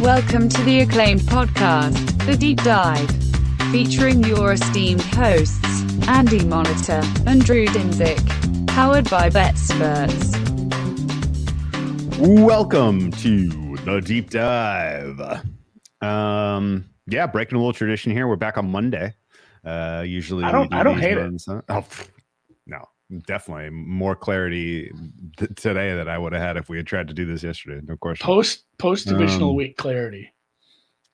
Welcome to the acclaimed podcast, The Deep Dive, featuring your esteemed hosts, Andy Monitor and Drew Dinzik, powered by BetSperts. Welcome to The Deep Dive. Breaking a little tradition here. We're back on Monday. Usually I don't hate it. No, definitely more clarity today than I would have had if we had tried to do this yesterday. No question. Post divisional week clarity.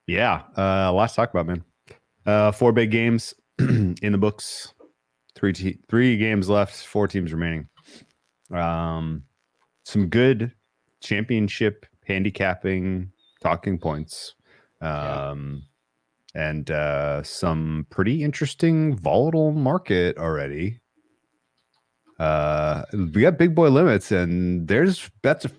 Yeah, lots to talk about, man. 4 big games in the books. Three games left. 4 teams remaining. Some good championship handicapping talking points. And some pretty interesting volatile market already. We got big boy limits, and there's bets are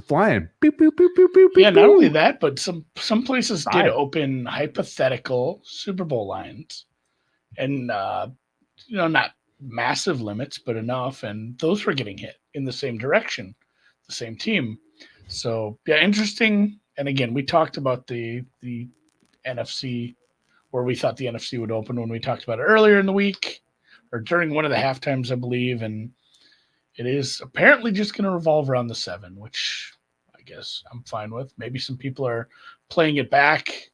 flying. Boop, boop, boop, boop, boop, Yeah, boop, not boop. only that, but some places did open hypothetical Super Bowl lines, and not massive limits, but enough, and those were getting hit in the same direction, the same team. So yeah, interesting. And again, we talked about the NFC, where we thought the NFC would open when we talked about it earlier in the week or during one of the halftimes, I believe. And it is apparently just going to revolve around the 7, which I guess I'm fine with. Maybe some people are playing it back.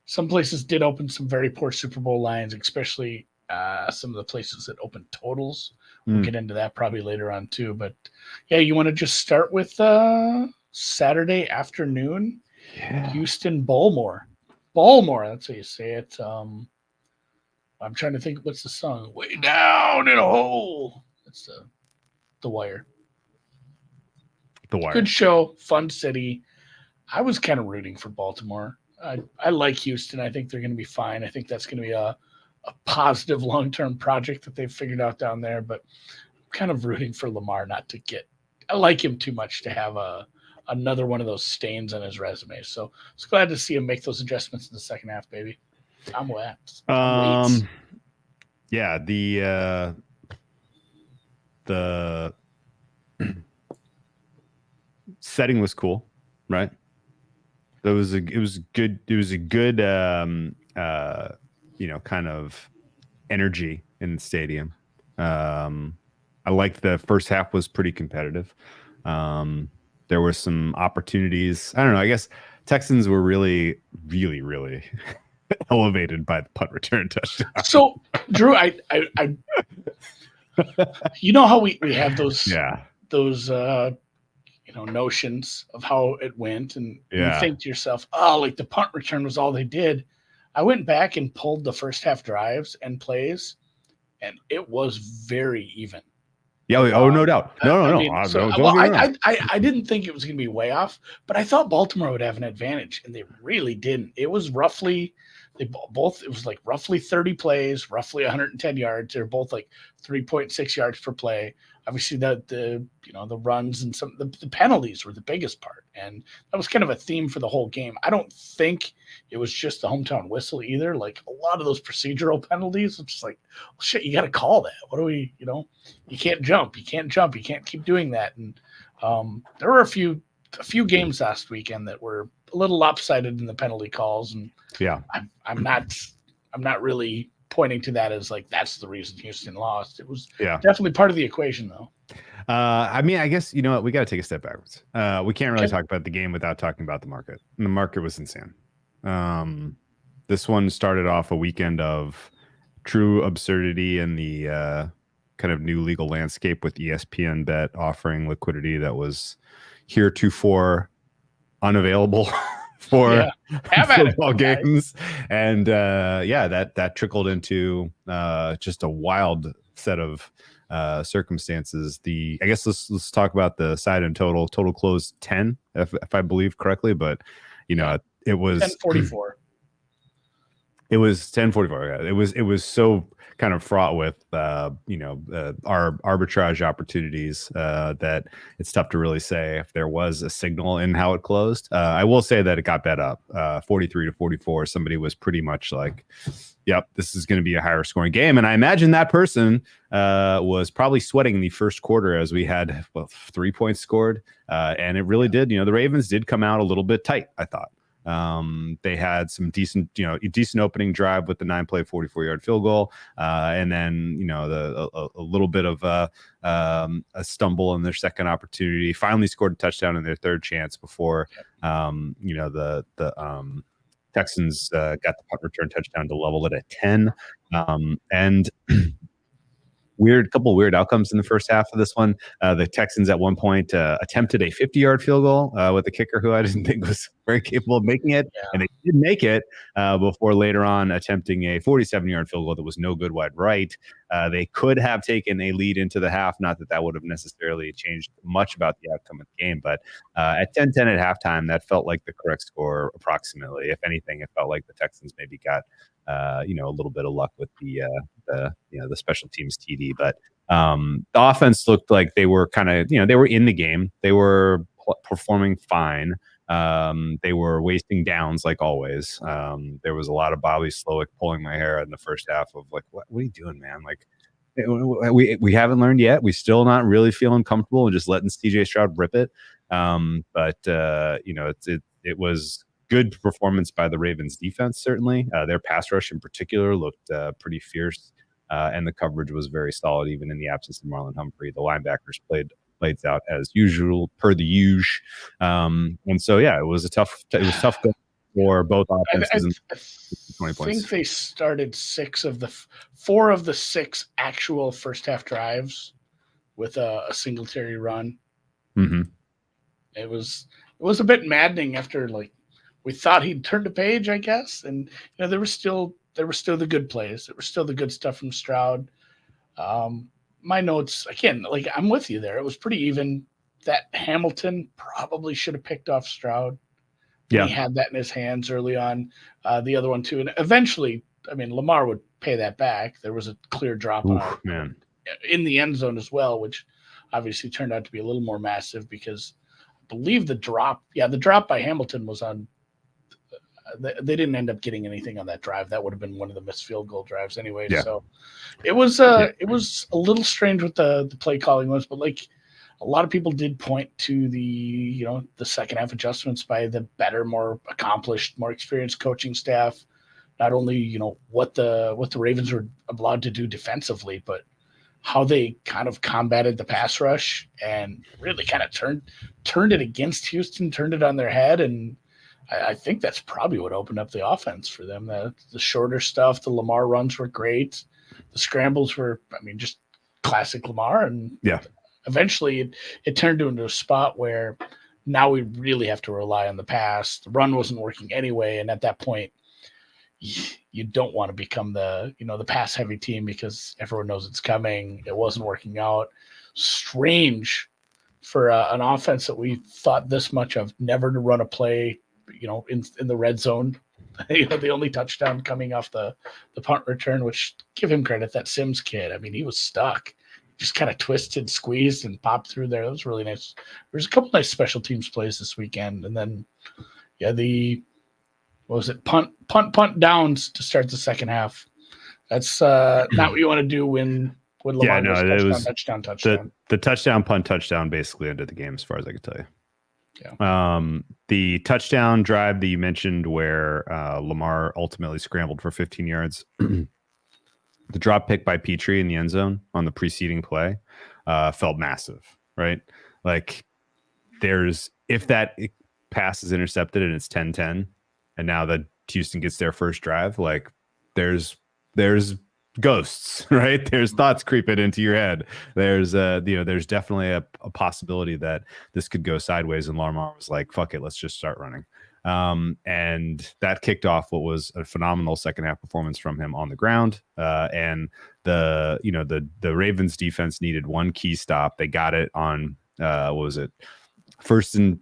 Some places did open some very poor Super Bowl lines, especially some of the places that opened totals. We'll get into that probably later on too. But yeah, you want to just start with Saturday afternoon, Houston, Baltimore. That's how you say it. I'm trying to think, what's the song? Way down in a hole. That's the Wire. The Wire. Good show, fun city. I was kind of rooting for Baltimore. I like Houston. I think they're going to be fine. I think that's going to be a positive long-term project that they've figured out down there. But I'm kind of rooting for Lamar not to get. I like him too much to have another one of those stains on his resume. So I was glad to see him make those adjustments in the second half, baby. I'm wet. Yeah, the setting was cool, right? It was a good kind of energy in the stadium. I liked the first half was pretty competitive. There were some opportunities. I don't know. I guess Texans were really, really, really elevated by the punt return touchdown. So, Drew, I you know how we have those notions of how it went, and you think to yourself, oh, like the punt return was all they did. I went back and pulled the first half drives and plays, and it was very even. Yeah. No doubt. No. I didn't think it was going to be way off, but I thought Baltimore would have an advantage, and they really didn't. It was roughly it was like roughly 30 plays, roughly 110 yards. They're both like 3.6 yards per play. Obviously, the runs and some the penalties were the biggest part, and that was kind of a theme for the whole game. I don't think it was just the hometown whistle either. Like a lot of those procedural penalties, it's just like, well, shit, you got to call that. What do we, you can't jump, you can't keep doing that. And there were a few games last weekend that were a little lopsided in the penalty calls, and I'm not really pointing to that as like that's the reason Houston lost. It was definitely part of the equation, though. I guess you know what, we got to take a step backwards. We can't really talk about the game without talking about the market. And the market was insane. This one started off a weekend of true absurdity in the kind of new legal landscape with ESPN Bet offering liquidity that was heretofore unavailable for football games. And that trickled into just a wild set of circumstances. I guess let's talk about the side and total closed 10 if I believe correctly, but it was 10:44. It was 10:44. It was so kind of fraught with our arbitrage opportunities that it's tough to really say if there was a signal in how it closed. I will say that it got bet up 43-44. Somebody was pretty much like, yep, this is going to be a higher scoring game. And I imagine that person was probably sweating the first quarter as we had 3 points scored. And it really did. The Ravens did come out a little bit tight, I thought. They had some decent opening drive with the 9-play 44-yard field goal, and then a little bit of a stumble in their second opportunity. Finally scored a touchdown in their third chance before the Texans got the punt return touchdown to level it at 10. And couple weird outcomes in the first half of this one. The Texans at one point attempted a 50-yard field goal with a kicker who I didn't think was very capable of making it, and they did make it before later on attempting a 47-yard field goal that was no good wide right. They could have taken a lead into the half, not that would have necessarily changed much about the outcome of the game, but at 10-10 at halftime, that felt like the correct score approximately. If anything, it felt like the Texans maybe got a little bit of luck with the special teams TD, but the offense looked like they were kind of, they were in the game. They were performing fine. They were wasting downs like always. There was a lot of Bobby Slowick pulling my hair in the first half of like, what are you doing, man? Like, we haven't learned yet. We're still not really feeling comfortable and just letting CJ Stroud rip it. But it was good performance by the Ravens defense. Certainly, their pass rush in particular looked pretty fierce. And the coverage was very solid, even in the absence of Marlon Humphrey. The linebackers played out as usual, per the usual. And so, it was tough for both offenses. I think they started 4 of the 6 actual first half drives with a Singletary run. Mm-hmm. It was a bit maddening after we thought he'd turned the page, I guess, and there were still the good plays. There were still the good stuff from Stroud. My notes, again, I'm with you there. It was pretty even. That Hamilton probably should have picked off Stroud. Yeah. He had that in his hands early on. The other one, too. And eventually, Lamar would pay that back. There was a clear drop in the end zone as well, which obviously turned out to be a little more massive because I believe the drop by Hamilton was on. They didn't end up getting anything on that drive. That would have been one of the missed field goal drives anyway. Yeah. So it was a little strange with the play calling was, but a lot of people did point to the second half adjustments by the better, more accomplished, more experienced coaching staff. Not only what the Ravens were allowed to do defensively, but how they kind of combated the pass rush and really kind of turned it against Houston, turned it on their head. And I think that's probably what opened up the offense for them. The shorter stuff, the Lamar runs were great. The scrambles were, just classic Lamar. And eventually it turned into a spot where now we really have to rely on the pass. The run wasn't working anyway. And at that point, you don't want to become the pass heavy team because everyone knows it's coming. It wasn't working out. Strange for an offense that we thought this much of, never to run a play in the red zone. The only touchdown coming off the punt return, which, give him credit, that Sims kid, he was stuck. Just kind of twisted, squeezed, and popped through there. That was really nice. There's a couple nice special teams plays this weekend. And then, punt downs to start the second half. That's not what you want to do when Lamar goes touchdown. The touchdown, punt, touchdown basically ended the game as far as I could tell you. Yeah. The touchdown drive that you mentioned where Lamar ultimately scrambled for 15 yards, the drop pick by Petrie in the end zone on the preceding play felt massive, right? If that pass is intercepted and it's 10-10 and now that Houston gets their first drive, there's ghosts, right? There's thoughts creeping into your head. There's there's definitely a possibility that this could go sideways, and Lamar was like, fuck it, let's just start running. And that kicked off what was a phenomenal second half performance from him on the ground. And the Ravens defense needed one key stop. They got it on what was it? First and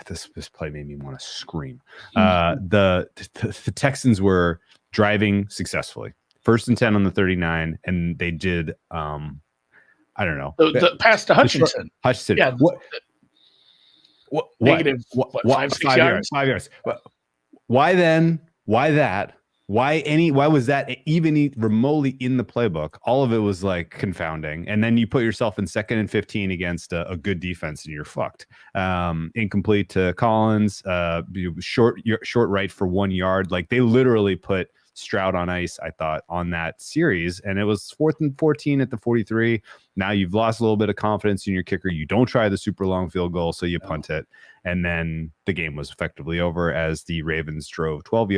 this play made me want to scream. The Texans were driving successfly. 1st and 10 on the 39, and they did I don't know. The pass to Hutchinson. Yeah. Negative 5 yards? 5 yards. Why then? Why that? Why was that even remotely in the playbook? All of it was like confounding. And then you put yourself in 2nd and 15 against a good defense and you're fucked. Incomplete to Collins, short right for 1 yard. Like they literally put Stroud on ice, I thought, on that series. And it was 4th and 14 at the 43. Now you've lost a little bit of confidence in your kicker. You don't try the super long field goal, so you punt it. And then the game was effectively over as the Ravens drove 12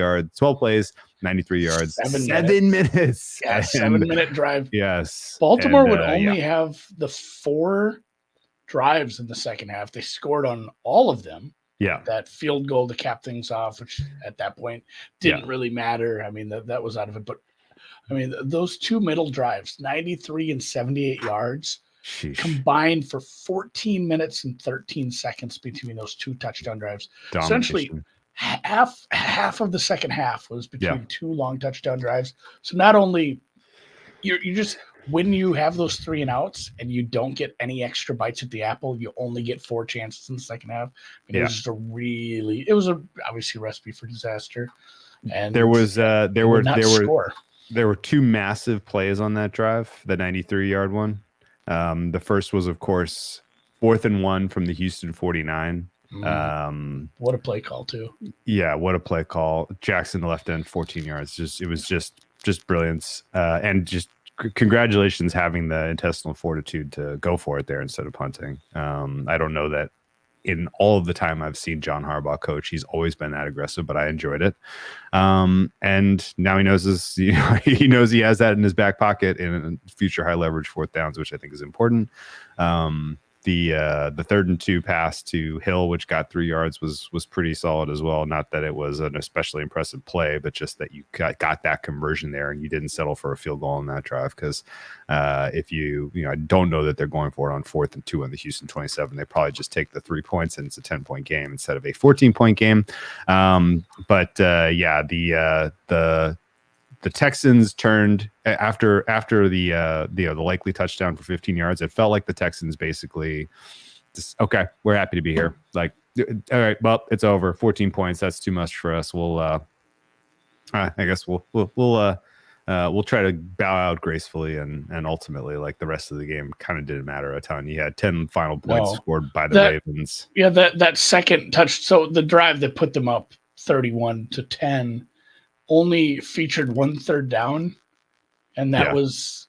plays, 93 yards, 7 minutes. Yeah, 7-minute drive. Yes. Baltimore would only have the 4 drives in the second half. They scored on all of them. Yeah. That field goal to cap things off, which at that point didn't really matter. I mean, that was out of it. But I mean, those 2 middle drives, 93 and 78 yards, combined for 14 minutes and 13 seconds between those 2 touchdown drives. Essentially, half of the second half was between 2 long touchdown drives. So not only you just, when you have those 3 and outs and you don't get any extra bites at the apple, you only get 4 chances in the second half. It was just obviously a recipe for disaster. And there were 2 massive plays on that drive, the 93-yard one. The first was, of course, 4th and 1 from the Houston 49. What a play call, too. Yeah, what a play call. Jackson, the left end, 14 yards. It was just brilliance. And just congratulations having the intestinal fortitude to go for it there instead of punting. I don't know that in all of the time I've seen John Harbaugh coach, he's always been that aggressive, but I enjoyed it. And now he knows this, he knows he has that in his back pocket in future high leverage 4th downs, which I think is important. The 3rd and 2 pass to Hill, which got 3 yards, was pretty solid as well. Not that it was an especially impressive play, but just that you got that conversion there and you didn't settle for a field goal on that drive. Because if I don't know that they're going for it on 4th and 2 on the Houston 27. They probably just take the 3 points and it's a 10-point game instead of a 14-point game. The Texans turned after the likely touchdown for 15 yards. It felt like the Texans basically just, okay, we're happy to be here. Like, all right, well, it's over. 14 points. That's too much for us. We'll, I guess we'll try to bow out gracefully and ultimately, like the rest of the game kind of didn't matter a ton. You had 10 final points scored by the Ravens. Yeah, that second touch. So the drive that put them up 31-10 only featured 1 3rd down, and that was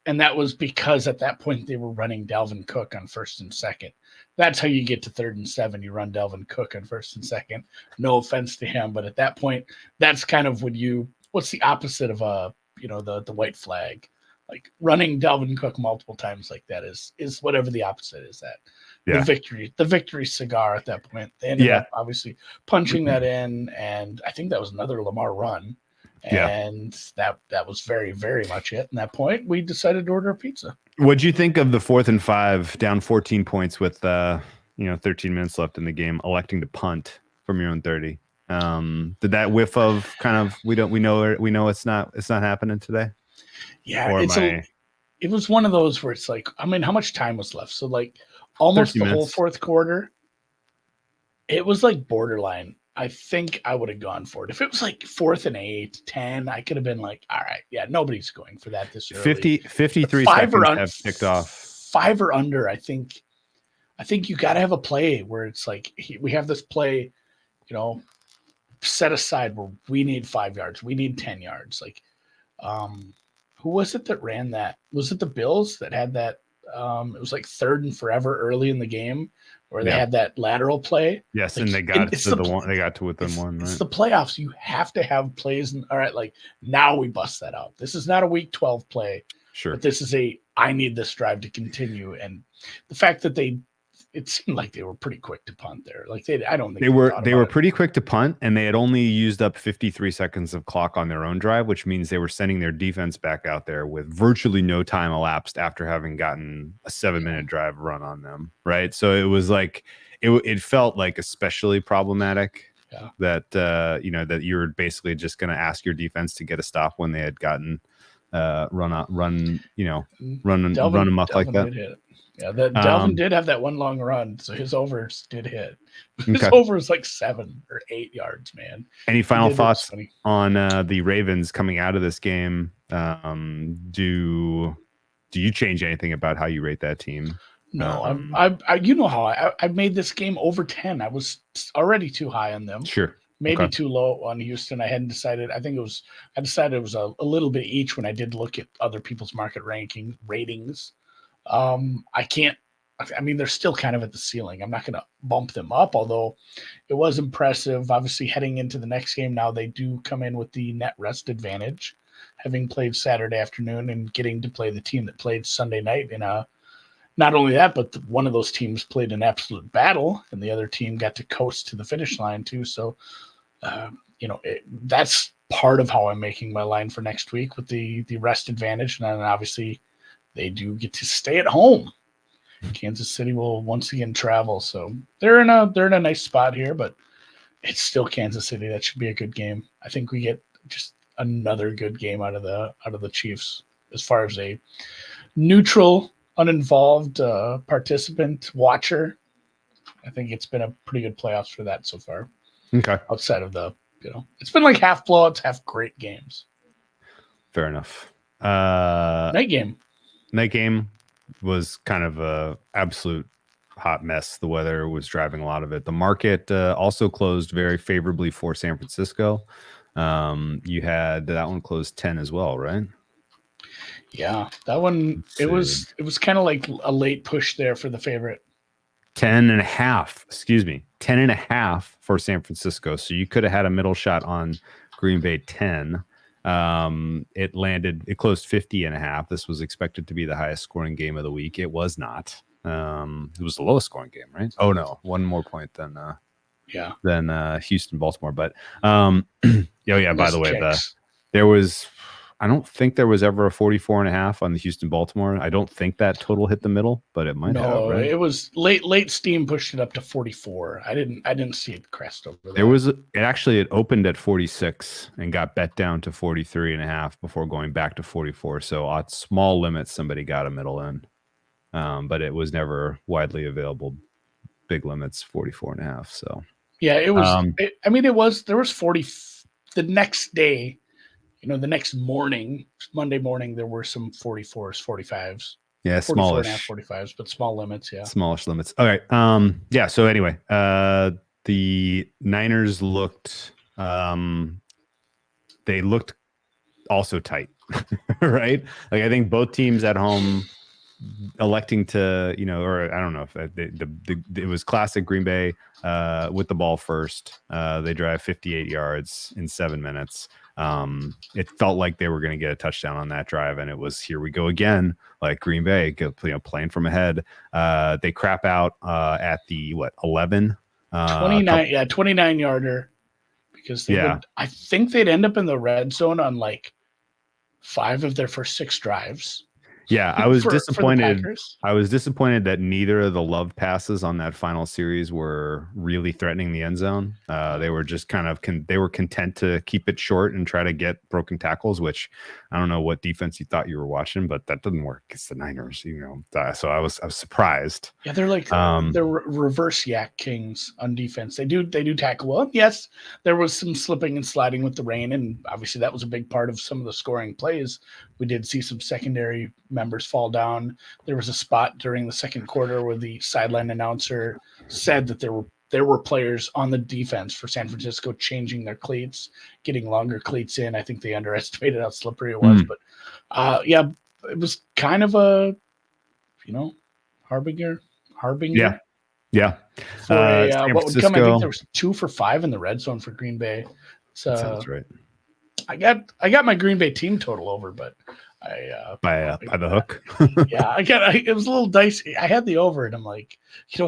because at that point they were running Dalvin Cook on 1st and 2nd. That's how you get to 3rd and 7. You run Dalvin Cook on 1st and 2nd. No offense to him, but at that point, that's kind of what's the opposite of the white flag? Like running Dalvin Cook multiple times like that is whatever the opposite is. That the victory cigar at that point. They ended up obviously punching that in, and I think that was another Lamar run. And that was very, very much it. At that point, we decided to order a pizza. What'd you think of the 4th and 5 down 14 points with 13 minutes left in the game, electing to punt from your own 30? Did that whiff of kind of we know it's not happening today? Yeah, it was one of those where it's like, I mean, how much time was left? So like almost the whole 4th quarter. It was like borderline. I think I would have gone for it. If it was like 4th and 8, 10, I could have been like, all right, yeah, nobody's going for that this early. 53 seconds have ticked off. 5 or under, I think you got to have a play where it's like, we have this play, set aside where we need 5 yards. We need 10 yards. Like, who was it that ran that? Was it the Bills that had that? It was like 3rd and forever early in the game where they had that lateral play. Yes, like, and they got to the one. They got to within one. Right? It's the playoffs. You have to have plays. All right, like now we bust that out. This is not a Week 12 play. Sure, but this is I need this drive to continue. And the fact that it seemed like they were pretty quick to punt there. Like I don't think they were pretty quick to punt, and they had only used up 53 seconds of clock on their own drive, which means they were sending their defense back out there with virtually no time elapsed after having gotten a 7-minute drive run on them. Right, so it was like it felt like especially problematic. Yeah. That that you're basically just going to ask your defense to get a stop when they had gotten run amok like that. Yeah, Dalvin did have that one long run, so his overs did hit. His Okay. over was like 7 or 8 yards, man. Any final thoughts on the Ravens coming out of this game? Do you change anything about how you rate that team? No, I you know how I made this game over 10. I was already too high on them. Sure. Maybe too low on Houston. I hadn't decided. I decided it was a little bit each when I did look at other people's market ratings. I mean, they're still kind of at the ceiling. I'm not going to bump them up, although it was impressive. Obviously, heading into the next game now, they do come in with the net rest advantage, having played Saturday afternoon and getting to play the team that played Sunday night in a. Not only that, but one of those teams played an absolute battle, and the other team got to coast to the finish line too. So, that's part of how I'm making my line for next week with the rest advantage, and then obviously they do get to stay at home. Kansas City will once again travel, so they're in a nice spot here, but it's still Kansas City. That should be a good game. I think we get just another good game out of the Chiefs as far as a neutral, uninvolved participant watcher. I think it's been a pretty good playoffs for that so far. Okay. Outside of it's been like half blowouts, half great games. Fair enough. Night game was kind of a absolute hot mess. The weather was driving a lot of it. The market also closed very favorably for San Francisco. You had that one closed 10 as well, right? Yeah, that one, it was kind of like a late push there for the favorite. 10.5 for San Francisco. So you could have had a middle shot on Green Bay 10. It closed 50.5. This was expected to be the highest scoring game of the week. It was not. It was the lowest scoring game, right? Oh no, one more point than Houston, Baltimore. But by the way, there was, I don't think there was ever a 44.5 on the Houston Baltimore. I don't think that total hit the middle, but it might have. Right? It was late steam pushed it up to 44. I didn't see it crest over there. It opened at 46 and got bet down to 43.5 before going back to 44. So at small limits, somebody got a middle in, but it was never widely available. Big limits, 44.5. So yeah, it was. There was 40 the next day. The next morning, Monday morning, there were some 44s, 45s. Yeah, smallish. 45s, but small limits, yeah. Smallish limits. All right. So anyway, the Niners looked they looked also tight, right? Like I think both teams at home electing to, or I don't know if it was classic Green Bay with the ball first. They drive 58 yards in 7 minutes. It felt like they were going to get a touchdown on that drive, and it was here we go again, like Green Bay, playing from ahead. They crap out at the 11, 29 yarder, because I think they'd end up in the red zone on like 5 of their first 6 drives. Yeah, I was disappointed. I was disappointed that neither of the love passes on that final series were really threatening the end zone. They were just kind of they were content to keep it short and try to get broken tackles, which I don't know what defense you thought you were watching, but that didn't work. It's the Niners, So I was surprised. Yeah, they're like they're reverse yak kings on defense. They do tackle well. Yes, there was some slipping and sliding with the rain, and obviously that was a big part of some of the scoring plays. We did see some secondary members fall down. There was a spot during the second quarter where the sideline announcer said that there were players on the defense for San Francisco changing their cleats, getting longer cleats in. I think they underestimated how slippery it was, but it was kind of a harbinger. Yeah. For what would come, I think there was 2 for 5 in the red zone for Green Bay. So sounds right. I got my Green Bay team total over, but by the hook. Yeah, it was a little dicey. I had the over, and I'm like,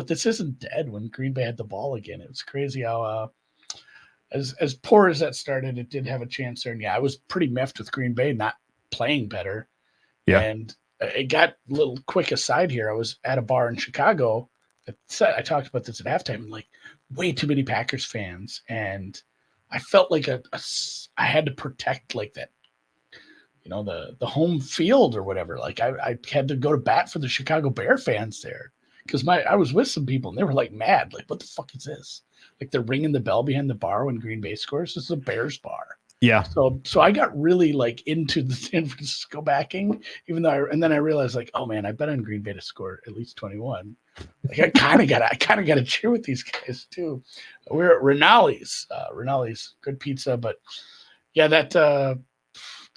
this isn't dead when Green Bay had the ball again. It was crazy how as poor as that started, it did have a chance there. And I was pretty miffed with Green Bay not playing better. Yeah. And it got a little quick aside here. I was at a bar in Chicago. I talked about this at halftime, like way too many Packers fans, and I felt like I had to protect like that the home field or whatever. Like I had to go to bat for the Chicago Bear fans there because I was with some people and they were like mad. Like, what the fuck is this? Like they're ringing the bell behind the bar when Green Bay scores. This is a Bears bar. Yeah. So I got really like into the San Francisco backing, even though and then I realized like, oh man, I bet on Green Bay to score at least 21. Like I kind of got to cheer with these guys too. We're at Rinaldi's. Rinaldi's good pizza, but yeah, that the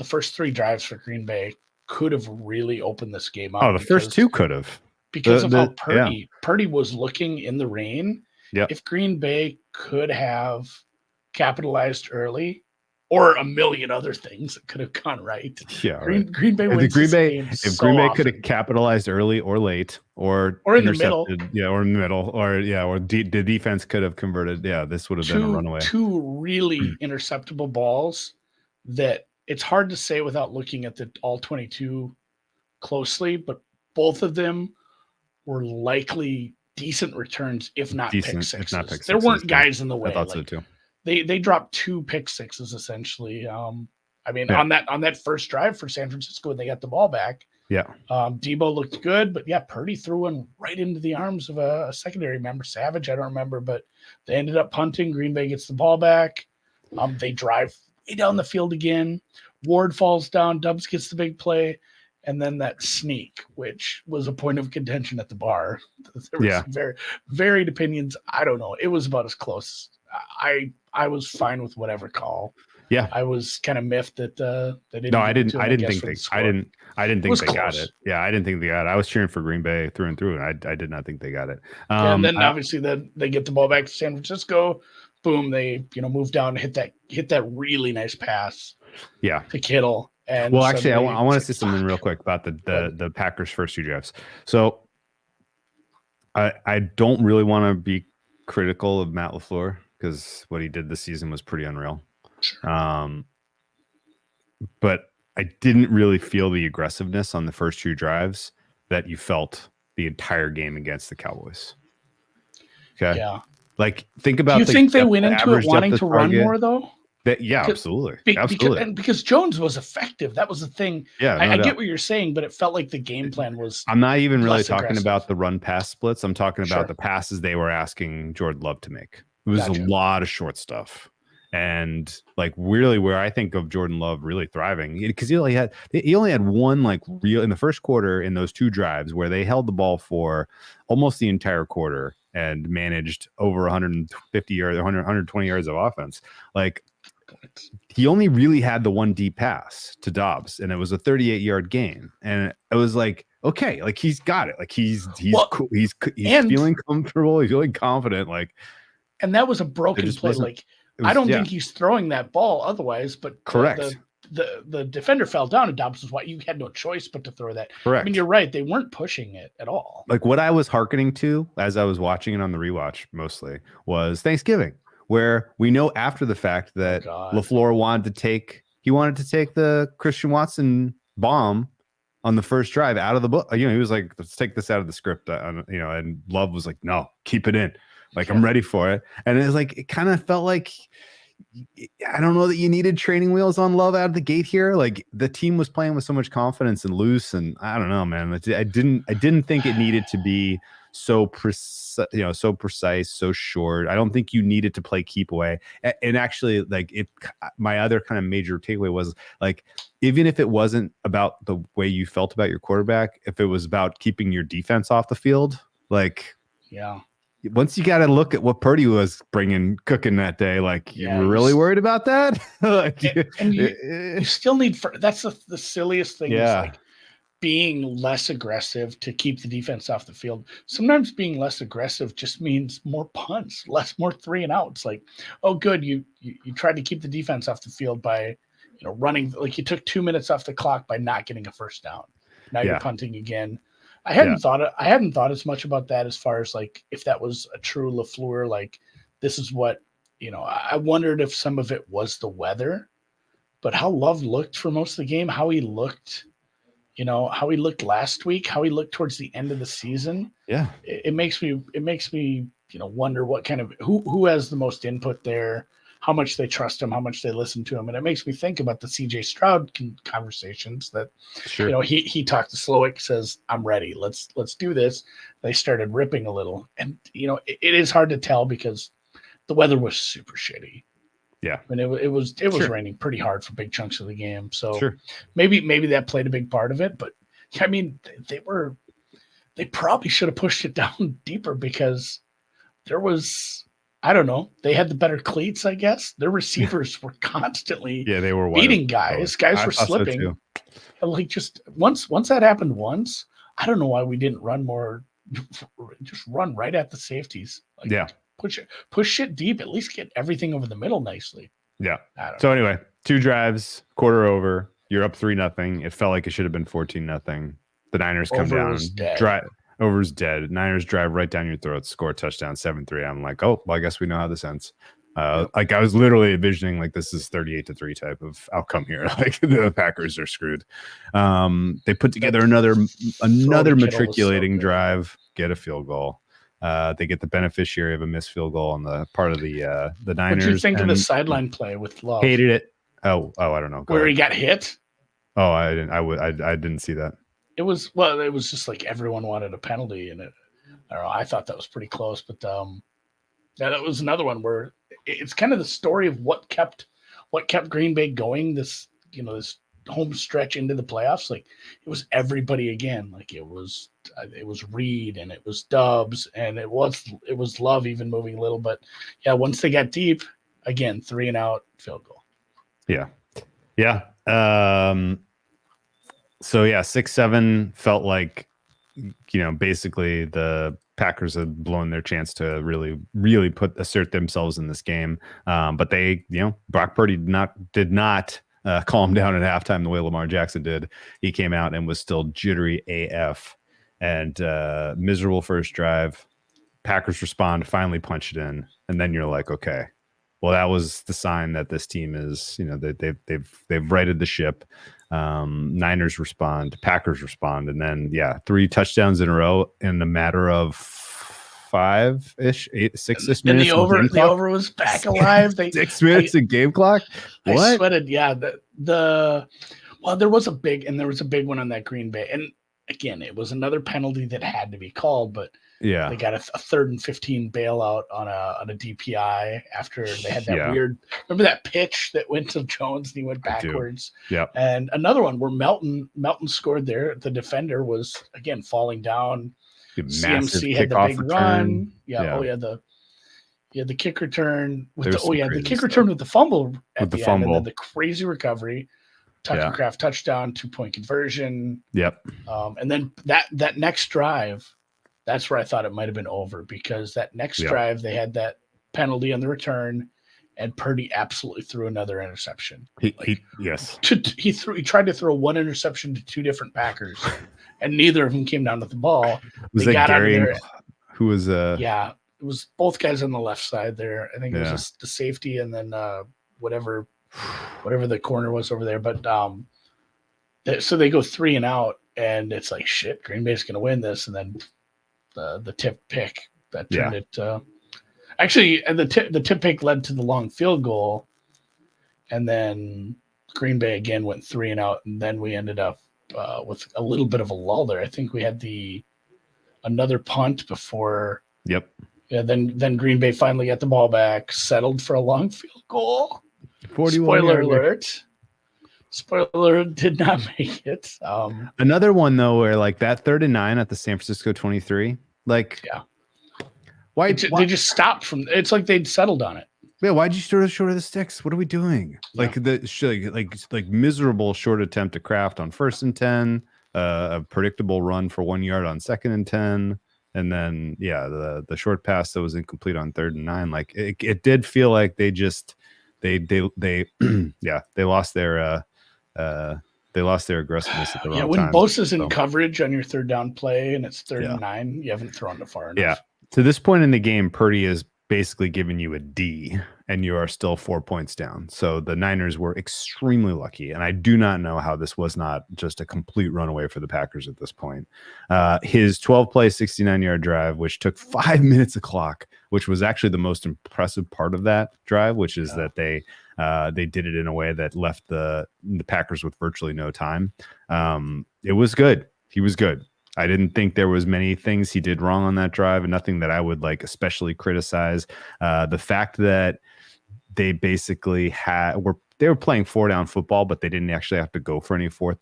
first 3 drives for Green Bay could have really opened this game up. Oh, the first 2 could have. Because of how Purdy was looking in the rain. Yep. If Green Bay could have capitalized early, or a million other things that could have gone right. Yeah, Green Bay wins this game if Green Bay could have capitalized early or late or in the middle. Yeah, or in the middle, or the defense could have converted. Yeah, this would have been a runaway. 2 really interceptable balls that it's hard to say without looking at the all 22 closely, but both of them were likely decent returns, if not pick sixes. There weren't guys in the way. I thought so too. They dropped 2 pick sixes essentially. On that first drive for San Francisco when they got the ball back. Yeah. Debo looked good, but yeah, Purdy threw one right into the arms of a secondary member, Savage. I don't remember, but they ended up punting. Green Bay gets the ball back. They drive way down the field again. Ward falls down. Dubs gets the big play. And then that sneak, which was a point of contention at the bar. There were some very varied opinions. I don't know. It was about as close. I was fine with whatever call. Yeah, I was kind of miffed that they didn't. No, I didn't think they close. got it. Yeah, I didn't think they got it. I was cheering for Green Bay through and through, and I did not think they got it. And then obviously they get the ball back to San Francisco. Boom, they move down, hit that really nice pass. Yeah, to Kittle. And well, actually, I want to say something real quick about the Packers' first 2 drafts. So I don't really want to be critical of Matt LaFleur because what he did this season was pretty unreal. Sure. But I didn't really feel the aggressiveness on the first 2 drives that you felt the entire game against the Cowboys. Okay. Yeah. Like, think about. Do you think they went into it wanting to run more though? Absolutely. Because Jones was effective. That was the thing. Yeah, I get what you're saying, but it felt like the game plan was. I'm not even really talking about the run pass splits. I'm talking about the passes they were asking Jordan Love to make. It was a lot of short stuff. And like really where I think of Jordan Love really thriving, because he only had one like real in the first quarter in those 2 drives where they held the ball for almost the entire quarter and managed over 150 yards, 120 yards of offense. Like he only really had the 1 deep pass to Dobbs, and it was a 38-yard game. And it was like, okay, like he's got it. Like he's cool. He's feeling comfortable. He's feeling confident. Like, and that was a broken play. Like I don't think he's throwing that ball otherwise, but correct. The defender fell down and Dobbs was what you had no choice but to throw that. Correct. I mean, you're right. They weren't pushing it at all. Like what I was hearkening to as I was watching it on the rewatch mostly was Thanksgiving, where we know after the fact that LaFleur wanted to take the Christian Watson bomb on the first drive out of the book. He was like, let's take this out of the script. And Love was like, no, keep it in. Like, I'm ready for it. And it was like, it kind of felt like, I don't know that you needed training wheels on Love out of the gate here. Like the team was playing with so much confidence and loose. And I don't know, man. I didn't think it needed to be so precise, so short. I don't think you needed to play keep away. And actually, like my other kind of major takeaway was like, even if it wasn't about the way you felt about your quarterback, if it was about keeping your defense off the field, like, yeah. Once you got to look at what Purdy was cooking that day, like you were really worried about that. Like, and you still need that's the silliest thing. Yeah. Is like being less aggressive to keep the defense off the field. Sometimes being less aggressive just means more punts, more 3 and outs. Like, oh, good, you tried to keep the defense off the field by running. Like you took 2 minutes off the clock by not getting a first down. Now you're punting again. I hadn't thought as much about that as far as like if that was a true LaFleur, like this is what I wondered if some of it was the weather, but how Love looked for most of the game, how he looked last week, how he looked towards the end of the season. Yeah, it makes me wonder what kind of who has the most input there. how much they trust him, how much they listen to him. And it makes me think about the CJ Stroud conversations that, Sure. you know, he talked to Slowick, says, I'm ready. Let's do this. They started ripping a little. And, you know, it is hard to tell because the weather was super shitty. Yeah. I mean, it was Sure. raining pretty hard for big chunks of the game. So Sure. maybe that played a big part of it. But I mean, they probably should have pushed it down deeper because there was, I don't know, they had the better cleats, I guess. Their receivers were constantly they were beating guys. Guys were slipping. So like just once that happened once, I don't know why we didn't run more, just run right at the safeties. Like, push it deep, at least get everything over the middle nicely. Yeah. So anyway, 2 drives, quarter over, you're up 3-0. It felt like it should have been 14-0. The Niners come down, over's dead. Niners drive right down your throat, score a touchdown, 7-3. I'm like, oh, well, I guess we know how this ends. Like I was literally envisioning like this is 38-3 type of outcome here. Like the Packers are screwed. They put together another matriculating drive, get a field goal. They get the beneficiary of a missed field goal on the part of the Niners. What did you think of the sideline play with Love? Hated it. Oh, I don't know. Where he got hit? Oh, I didn't see that. It was just like everyone wanted a penalty, and I don't know. I thought that was pretty close, but that was another one where it's kind of the story of what kept Green Bay going. This home stretch into the playoffs, like it was everybody again. Like it was Reed and it was Dubs and it was Love even moving a little, but yeah, once they got deep, again 3-and-out field goal. Yeah. So yeah, 6-7 felt like, basically the Packers had blown their chance to really, really assert themselves in this game. But they, Brock Purdy did not calm down at halftime the way Lamar Jackson did. He came out and was still jittery AF and miserable first drive. Packers respond, finally punch it in, and then you're like, okay, well, that was the sign that this team is, they've righted the ship. Niners respond, Packers respond, and then 3 touchdowns in a row in a matter of 6-ish minutes. And the over was back alive. 6 minutes in game clock. What? I sweated. Yeah, there was a big one on that Green Bay, and again, it was another penalty that had to be called, but yeah, they got a 3rd and 15 bailout on a DPI after they had that weird. Remember that pitch that went to Jones and he went backwards? Yeah. And another one where Melton scored there. The defender was again falling down. CMC had the big run. Yeah. Oh yeah. The kick return with the kick return with the fumble at the end, and then the crazy recovery. Tucker Craft touchdown, 2-point conversion. Yep. And then that next drive, that's where I thought it might have been over, because that next drive they had that penalty on the return, and Purdy absolutely threw another interception. He tried to throw one interception to 2 different Packers, and neither of them came down with the ball. Was that Gary? Who was Yeah, it was both guys on the left side there. I think it was just the safety and then whatever the corner was over there. But so they go 3-and-out, and it's like, shit, Green Bay's going to win this. And then the tip pick that turned it. Actually, the tip pick led to the long field goal, and then Green Bay again went 3-and-out, and then we ended up with a little bit of a lull there. I think we had another punt before. Yep. Yeah. Then Green Bay finally got the ball back, settled for a long field goal. 41. Spoiler alert, did not make it. Another one though, where like that 3rd and 9 at the San Francisco 23, like why they just stopped from? It's like they'd settled on it. Yeah, why'd you short of the sticks? What are we doing? Like like miserable short attempt to Kraft on 1st and 10, a predictable run for 1 yard on 2nd and 10, and then the short pass that was incomplete on 3rd and 9. Like it did feel like they lost their aggressiveness at the wrong time. When Bosa's in coverage on your 3rd down play and it's 3rd and 9, you haven't thrown it far enough. Yeah. To this point in the game, Purdy has basically given you a D and you are still 4 points down. So the Niners were extremely lucky, and I do not know how this was not just a complete runaway for the Packers at this point. His 12-play, 69-yard drive, which took 5 minutes of clock, which was actually the most impressive part of that drive, which is that they did it in a way that left the Packers with virtually no time. It was good. He was good. I didn't think there was many things he did wrong on that drive, and nothing that I would like especially criticize. The fact that they basically they were playing 4-down football, but they didn't actually have to go for any fourth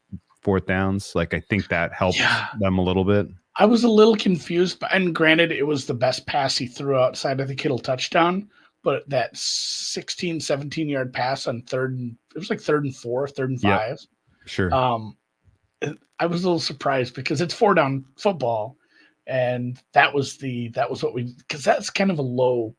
downs. Like, I think that helped them a little bit. I was a little confused, and granted, it was the best pass he threw outside of the Kittle touchdown, but that 16, 17-yard pass on it was like 3rd and 4, 3rd and 5. Yep. Sure. I was a little surprised because it's 4-down football, and that was what because that's kind of a low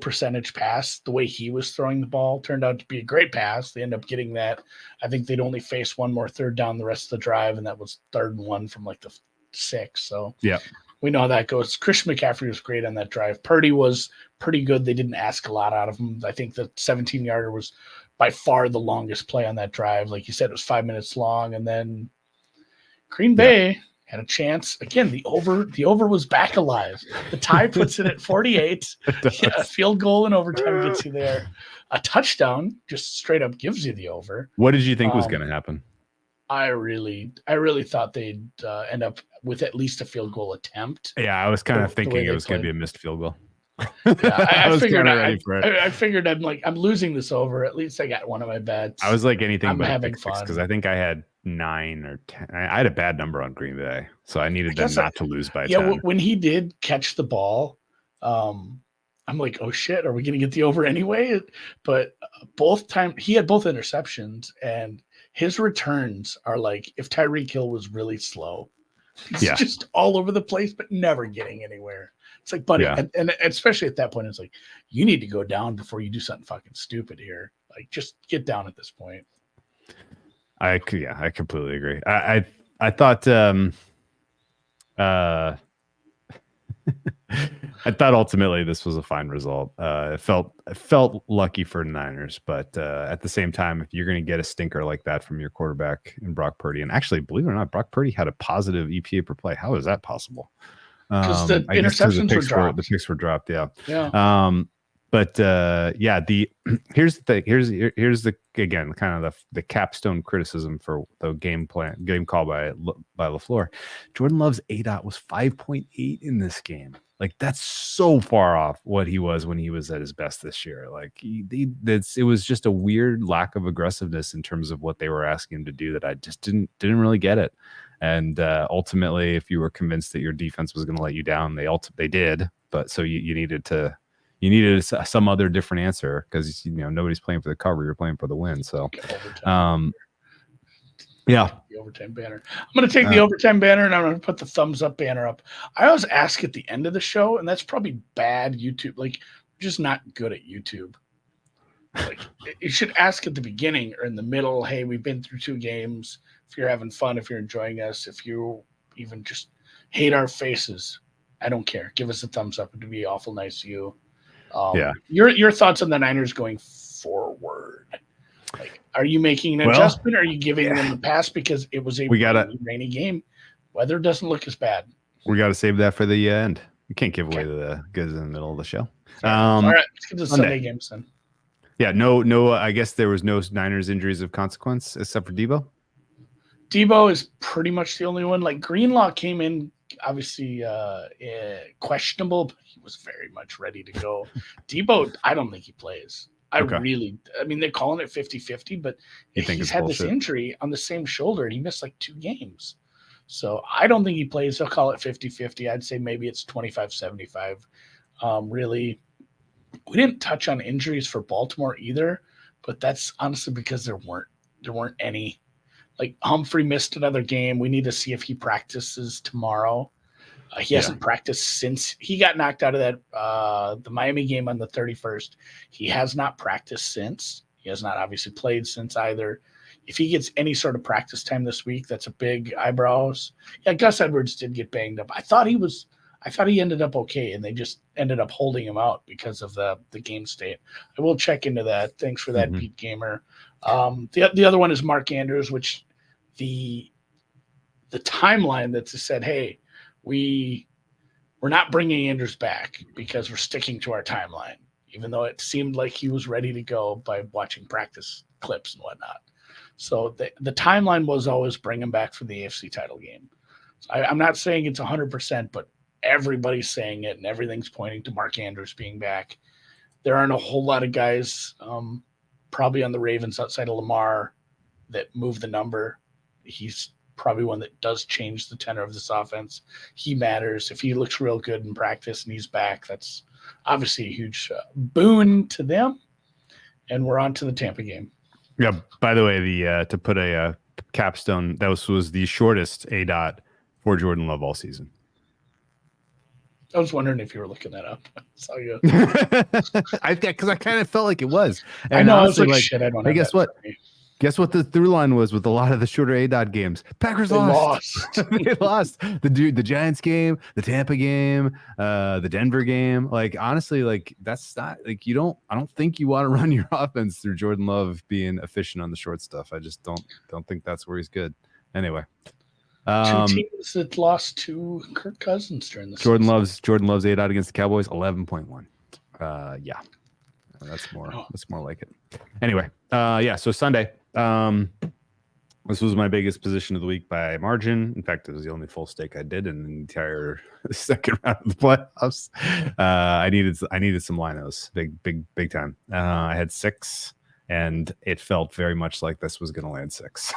percentage pass. The way he was throwing the ball turned out to be a great pass. They end up getting that. I think they'd only face one more 3rd down the rest of the drive, and that was 3rd and 1 from like the 6. So yeah, we know how that goes. Christian McCaffrey was great on that drive. Purdy was pretty good. They didn't ask a lot out of him. I think the 17-yarder was by far the longest play on that drive. Like you said, it was 5 minutes long, and then Green Bay had a chance. Again, the over was back alive. The tie puts it at 48. A field goal in overtime gets you there. A touchdown just straight up gives you the over. What did you think was going to happen? I really thought they'd end up with at least a field goal attempt. Yeah, I was kind of thinking it was going to be a missed field goal. Yeah, I figured ready for it. I figured I'm losing this over. At least I got one of my bets. I was like anything but having fun because I think I had 9 or 10. I had a bad number on Green Bay, so I needed them not to lose by 10. Yeah, when he did catch the ball, I'm like, oh shit, are we going to get the over anyway? But both times he had both interceptions, and his returns are like if Tyreek Hill was really slow. He's just all over the place, but never getting anywhere. It's like, buddy, and especially at that point, it's like, you need to go down before you do something fucking stupid here. Like, just get down at this point. I completely agree. I thought I thought ultimately this was a fine result. It felt lucky for the Niners, but at the same time, if you're going to get a stinker like that from your quarterback in Brock Purdy, and actually, believe it or not, Brock Purdy had a positive EPA per play. How is that possible? Because the interceptions were dropped. The picks were dropped. Yeah. But here's the thing. Here's the again kind of the capstone criticism for the game call by LaFleur. Jordan Love's ADOT was 5.8 in this game. Like, that's so far off what he was when he was at his best this year. Like, it was just a weird lack of aggressiveness in terms of what they were asking him to do that I just didn't really get it. And ultimately, if you were convinced that your defense was going to let you down, they did. But so you needed some other different answer because nobody's playing for the cover; you're playing for the win. So, the overtime banner. I'm going to take the overtime banner and I'm going to put the thumbs up banner up. I always ask at the end of the show, and that's probably bad YouTube. Like, I'm just not good at YouTube. Like, you should ask at the beginning or in the middle. Hey, we've been through 2 games. If you're having fun, if you're enjoying us, if you even just hate our faces, I don't care. Give us a thumbs up. It'd be awful nice to you. Your thoughts on the Niners going forward? Like, are you making an adjustment? Or are you giving them the pass because it was a rainy game? Weather doesn't look as bad. We got to save that for the end. We can't give away the goods in the middle of the show. All right, let's get to the Sunday games then. Yeah, no. I guess there was no Niners injuries of consequence except for Debo. Debo is pretty much the only one. Like, Greenlaw came in, obviously questionable, but he was very much ready to go. Debo, I don't think he plays. I mean, they're calling it 50-50, but he's had this injury on the same shoulder, and he missed like 2 games. So I don't think he plays. They'll call it 50-50. I'd say maybe it's 25-75. Really, we didn't touch on injuries for Baltimore either, but that's honestly because there weren't any. Like, Humphrey missed another game. We need to see if he practices tomorrow. He hasn't practiced since he got knocked out of that the Miami game on the 31st. He has not practiced since. He has not obviously played since either. If he gets any sort of practice time this week, that's a big eyebrows. Yeah, Gus Edwards did get banged up. I thought I thought he ended up okay, and they just ended up holding him out because of the game state. I will check into that. Thanks for that, Pete Gamer. The other one is Mark Andrews, which the timeline that said, hey, we're not bringing Andrews back because we're sticking to our timeline, even though it seemed like he was ready to go by watching practice clips and whatnot. So the timeline was always bring him back for the AFC title game. So I'm not saying it's 100%, but everybody's saying it, and everything's pointing to Mark Andrews being back. There aren't a whole lot of guys probably on the Ravens outside of Lamar that move the number. He's probably one that does change the tenor of this offense. He matters. If he looks real good in practice and he's back, that's obviously a huge boon to them. And we're on to the Tampa game. Yeah. By the way, to put a capstone, that was the shortest ADOT for Jordan Love all season. I was wondering if you were looking that up. I saw you. Because I kind of felt like it was. And I know. honestly, I was like, shit, I don't know. Guess what? Guess what the through line was with a lot of the shorter ADOT games? Packers lost. They lost the Giants game, the Tampa game, the Denver game. Like, honestly, like that's not like I don't think you want to run your offense through Jordan Love being efficient on the short stuff. I just don't think that's where he's good. Anyway. Two teams that lost to Kirk Cousins during the Jordan Love's ADOT against the Cowboys, 11.1. Yeah. That's more like it. Anyway, so Sunday. This was my biggest position of the week by margin. In fact, it was the only full stake I did in the entire second round of the playoffs. I needed some linos, big time. I had 6, and it felt very much like this was going to land 6,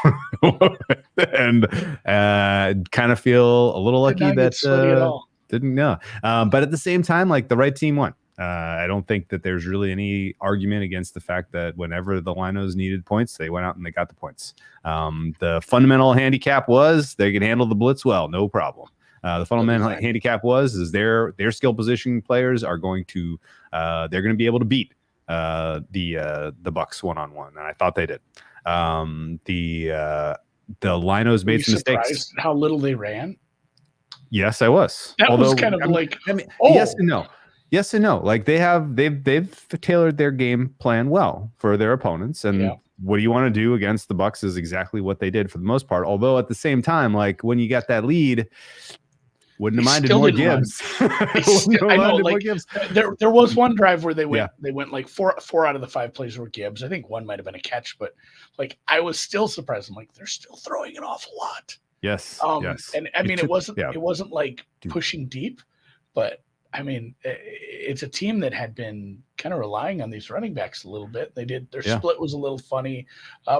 and kind of feel a little lucky that didn't know. But at the same time, like the right team won. I don't think that there's really any argument against the fact that whenever the Linos needed points, they went out and they got the points. The fundamental handicap was they could handle the blitz well, no problem. The fundamental handicap is their skill position players are going to they're going to be able to beat the Bucs one-on-one, and I thought they did. The Linos made some mistakes. How little they ran? Yes, I was. That was kind of yes and no. Yes and no. Like they've tailored their game plan well for their opponents, and what do you want to do against the Bucs is exactly what they did for the most part. Although at the same time, like when you got that lead, wouldn't have minded more Gibbs. I know. Like there was one drive where they went like four out of the 5 plays were Gibbs. I think one might have been a catch, but like I was still surprised. I'm like, they're still throwing an awful lot. Yes. Yes. And I mean, it wasn't like pushing deep, but I mean, it's a team that had been kind of relying on these running backs a little bit. Their split was a little funny.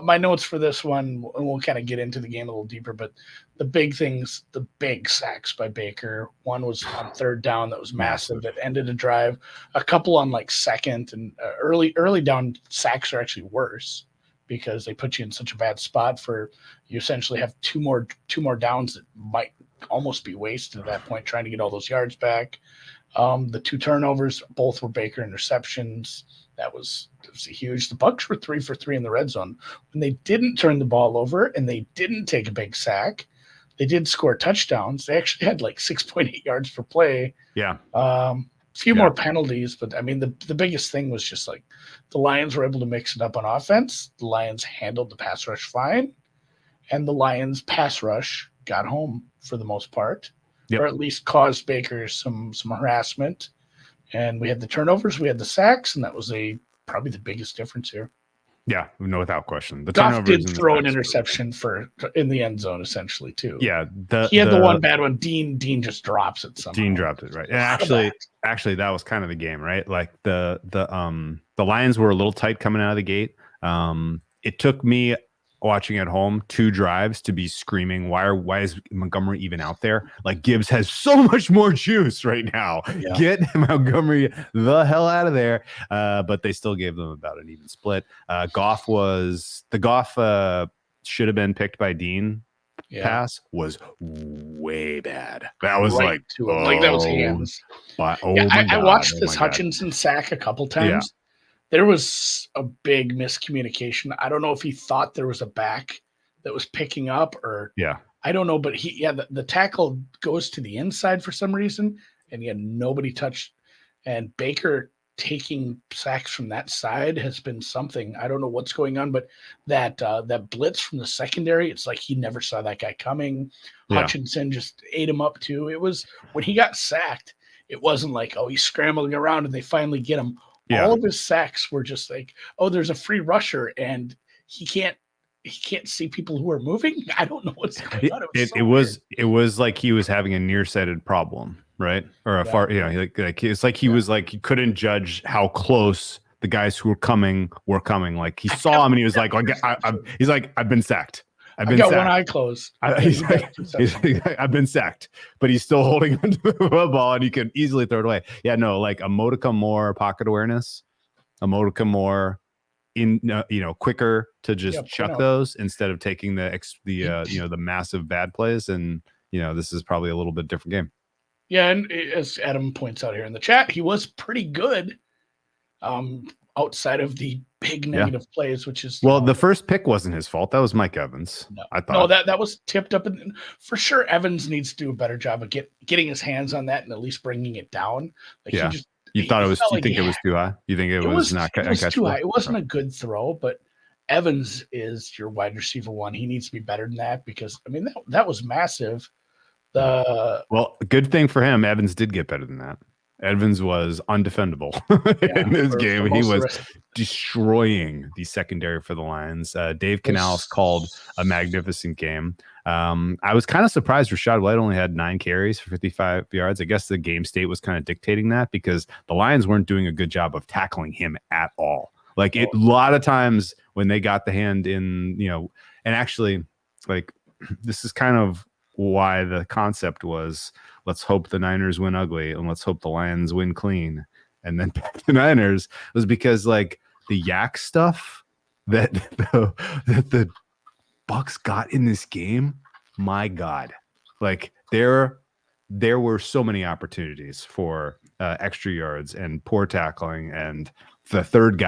My notes for this one, and we'll kind of get into the game a little deeper, but the big things, the big sacks by Baker. One was on 3rd down that was massive. That ended a drive. A couple on like 2nd and early down sacks are actually worse because they put you in such a bad spot for you essentially have two more downs that might almost be wasted at that point trying to get all those yards back. The 2 turnovers, both were Baker interceptions. That was huge. The Bucs were 3 for 3 in the red zone. When they didn't turn the ball over and they didn't take a big sack, they did score touchdowns. They actually had like 6.8 yards per play. Yeah. Few more penalties, but I mean, the biggest thing was just like the Lions were able to mix it up on offense. The Lions handled the pass rush fine, and the Lions pass rush got home for the most part. Or at least caused Baker some harassment. And we had the turnovers, we had the sacks, and that was probably the biggest difference here. Yeah, no, without question. The Goff did throw an interception in the end zone, essentially, too. Yeah, he had the one bad one. Dean just drops it somehow. Dean dropped it, right? And actually, that was kind of the game, right? Like the Lions were a little tight coming out of the gate. It took me watching at home 2 drives to be screaming, why is Montgomery even out there? Like Gibbs has so much more juice right now. Yeah. Get Montgomery the hell out of there. But they still gave them about an even split. Goff should have been picked by Dean. Pass was way bad. That was that was hands. I watched this Hutchinson sack a couple times. Yeah. There was a big miscommunication. I don't know if he thought there was a back that was picking up or I don't know, but the tackle goes to the inside for some reason and he had nobody touched. And Baker taking sacks from that side has been something. I don't know what's going on, but that blitz from the secondary, it's like he never saw that guy coming. Yeah. Hutchinson just ate him up too. It was when he got sacked, it wasn't like, oh, he's scrambling around and they finally get him. Yeah. All of his sacks were just like, oh, there's a free rusher and he can't see people who are moving. I don't know what's going on. It was like he was having a nearsighted problem, right? Or far, like it's like he was like he couldn't judge how close the guys who were coming. Like he saw him and he was like he's like, I've been sacked. I've got one eye closed. I've been sacked, but he's still holding onto the ball and he can easily throw it away. Yeah, no, like a modicum more pocket awareness, a modicum more quicker to just chuck those instead of taking the massive bad plays. And this is probably a little bit different game. Yeah, and as Adam points out here in the chat, he was pretty good outside of the big negative plays, which is the first pick wasn't his fault. That was Mike Evans. I thought that was tipped up, and for sure Evans needs to do a better job of getting his hands on that and at least bringing it down. Like you thought it was? You think it was too high? You think it was not? It was too high. It wasn't a good throw, but Evans is your wide receiver one. He needs to be better than that because I mean that was massive. Good thing for him, Evans did get better than that. Evans was undefendable in this game. He was destroying the secondary for the Lions. Dave Canales called a magnificent game. I was kind of surprised Rachaad White only had 9 carries for 55 yards. I guess the game state was kind of dictating that because the Lions weren't doing a good job of tackling him at all. Like a lot of times when they got the hand in, and actually like this is kind of why the concept was, let's hope the Niners win ugly and let's hope the Lions win clean. And then the Niners was because like the yak stuff that the Bucs got in this game, my God, like there were so many opportunities for extra yards and poor tackling and the third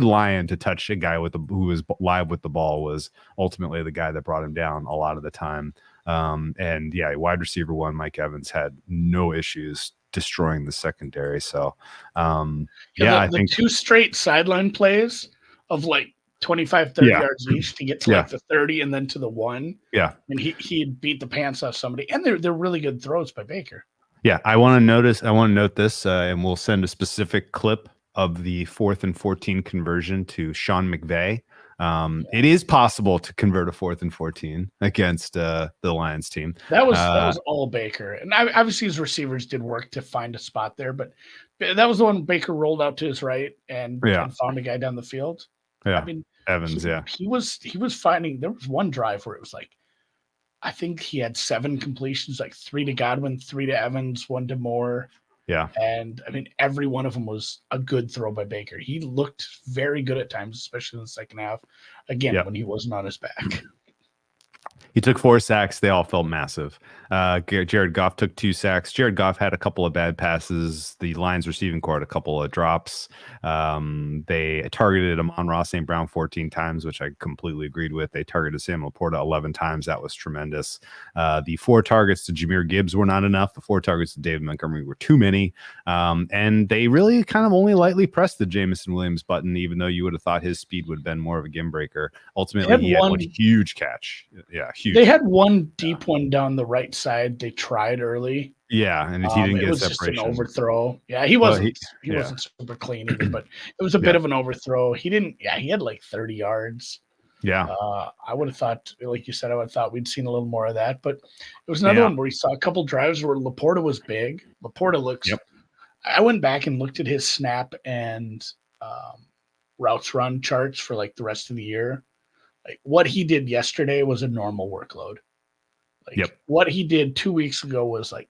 lion to touch a guy who was live with the ball was ultimately the guy that brought him down a lot of the time. Wide receiver one, Mike Evans had no issues destroying the secondary. So, I think 2 straight sideline plays of like 25, 30 yards each to get to like the 30 and then to the 1. Yeah. And he beat the pants off somebody. And they're really good throws by Baker. Yeah. I want to note this, and we'll send a specific clip of the 4th and 14 conversion to Sean McVay. It is possible to convert a 4th and 14 against the Lions team. That was all Baker, and obviously his receivers did work to find a spot there, but that was the one Baker rolled out to his right and found a guy down the field. Yeah, I mean Evans. He was finding. There was one drive where it was like, I think he had 7 completions, like 3 to Godwin, 3 to Evans, 1 to Moore. Yeah. And I mean, every one of them was a good throw by Baker. He looked very good at times, especially in the second half, again, when he wasn't on his back. He took 4 sacks. They all felt massive. Jared Goff took 2 sacks. Jared Goff had a couple of bad passes. The Lions receiving corps had a couple of drops. They targeted Amon-Ra St. Brown 14 times, which I completely agreed with. They targeted Sam Laporta 11 times. That was tremendous. The 4 targets to Jahmyr Gibbs were not enough. The 4 targets to David Montgomery were too many. And they really kind of only lightly pressed the Jameson Williams button, even though you would have thought his speed would have been more of a game breaker. Ultimately, he had one huge catch. Yeah, huge. They had one deep one down the right side. They tried early. Yeah, and he didn't get was separation. Just an overthrow. Yeah, he wasn't. He wasn't super clean either, but it was a bit of an overthrow. He didn't. Yeah, he had like 30 yards. Yeah. I would have thought, like you said, I would have thought we'd seen a little more of that. But it was another one where we saw a couple drives where Laporta was big. Laporta looks. Yep. I went back and looked at his snap and routes run charts for like the rest of the year. Like what he did yesterday was a normal workload. Like what he did 2 weeks ago was like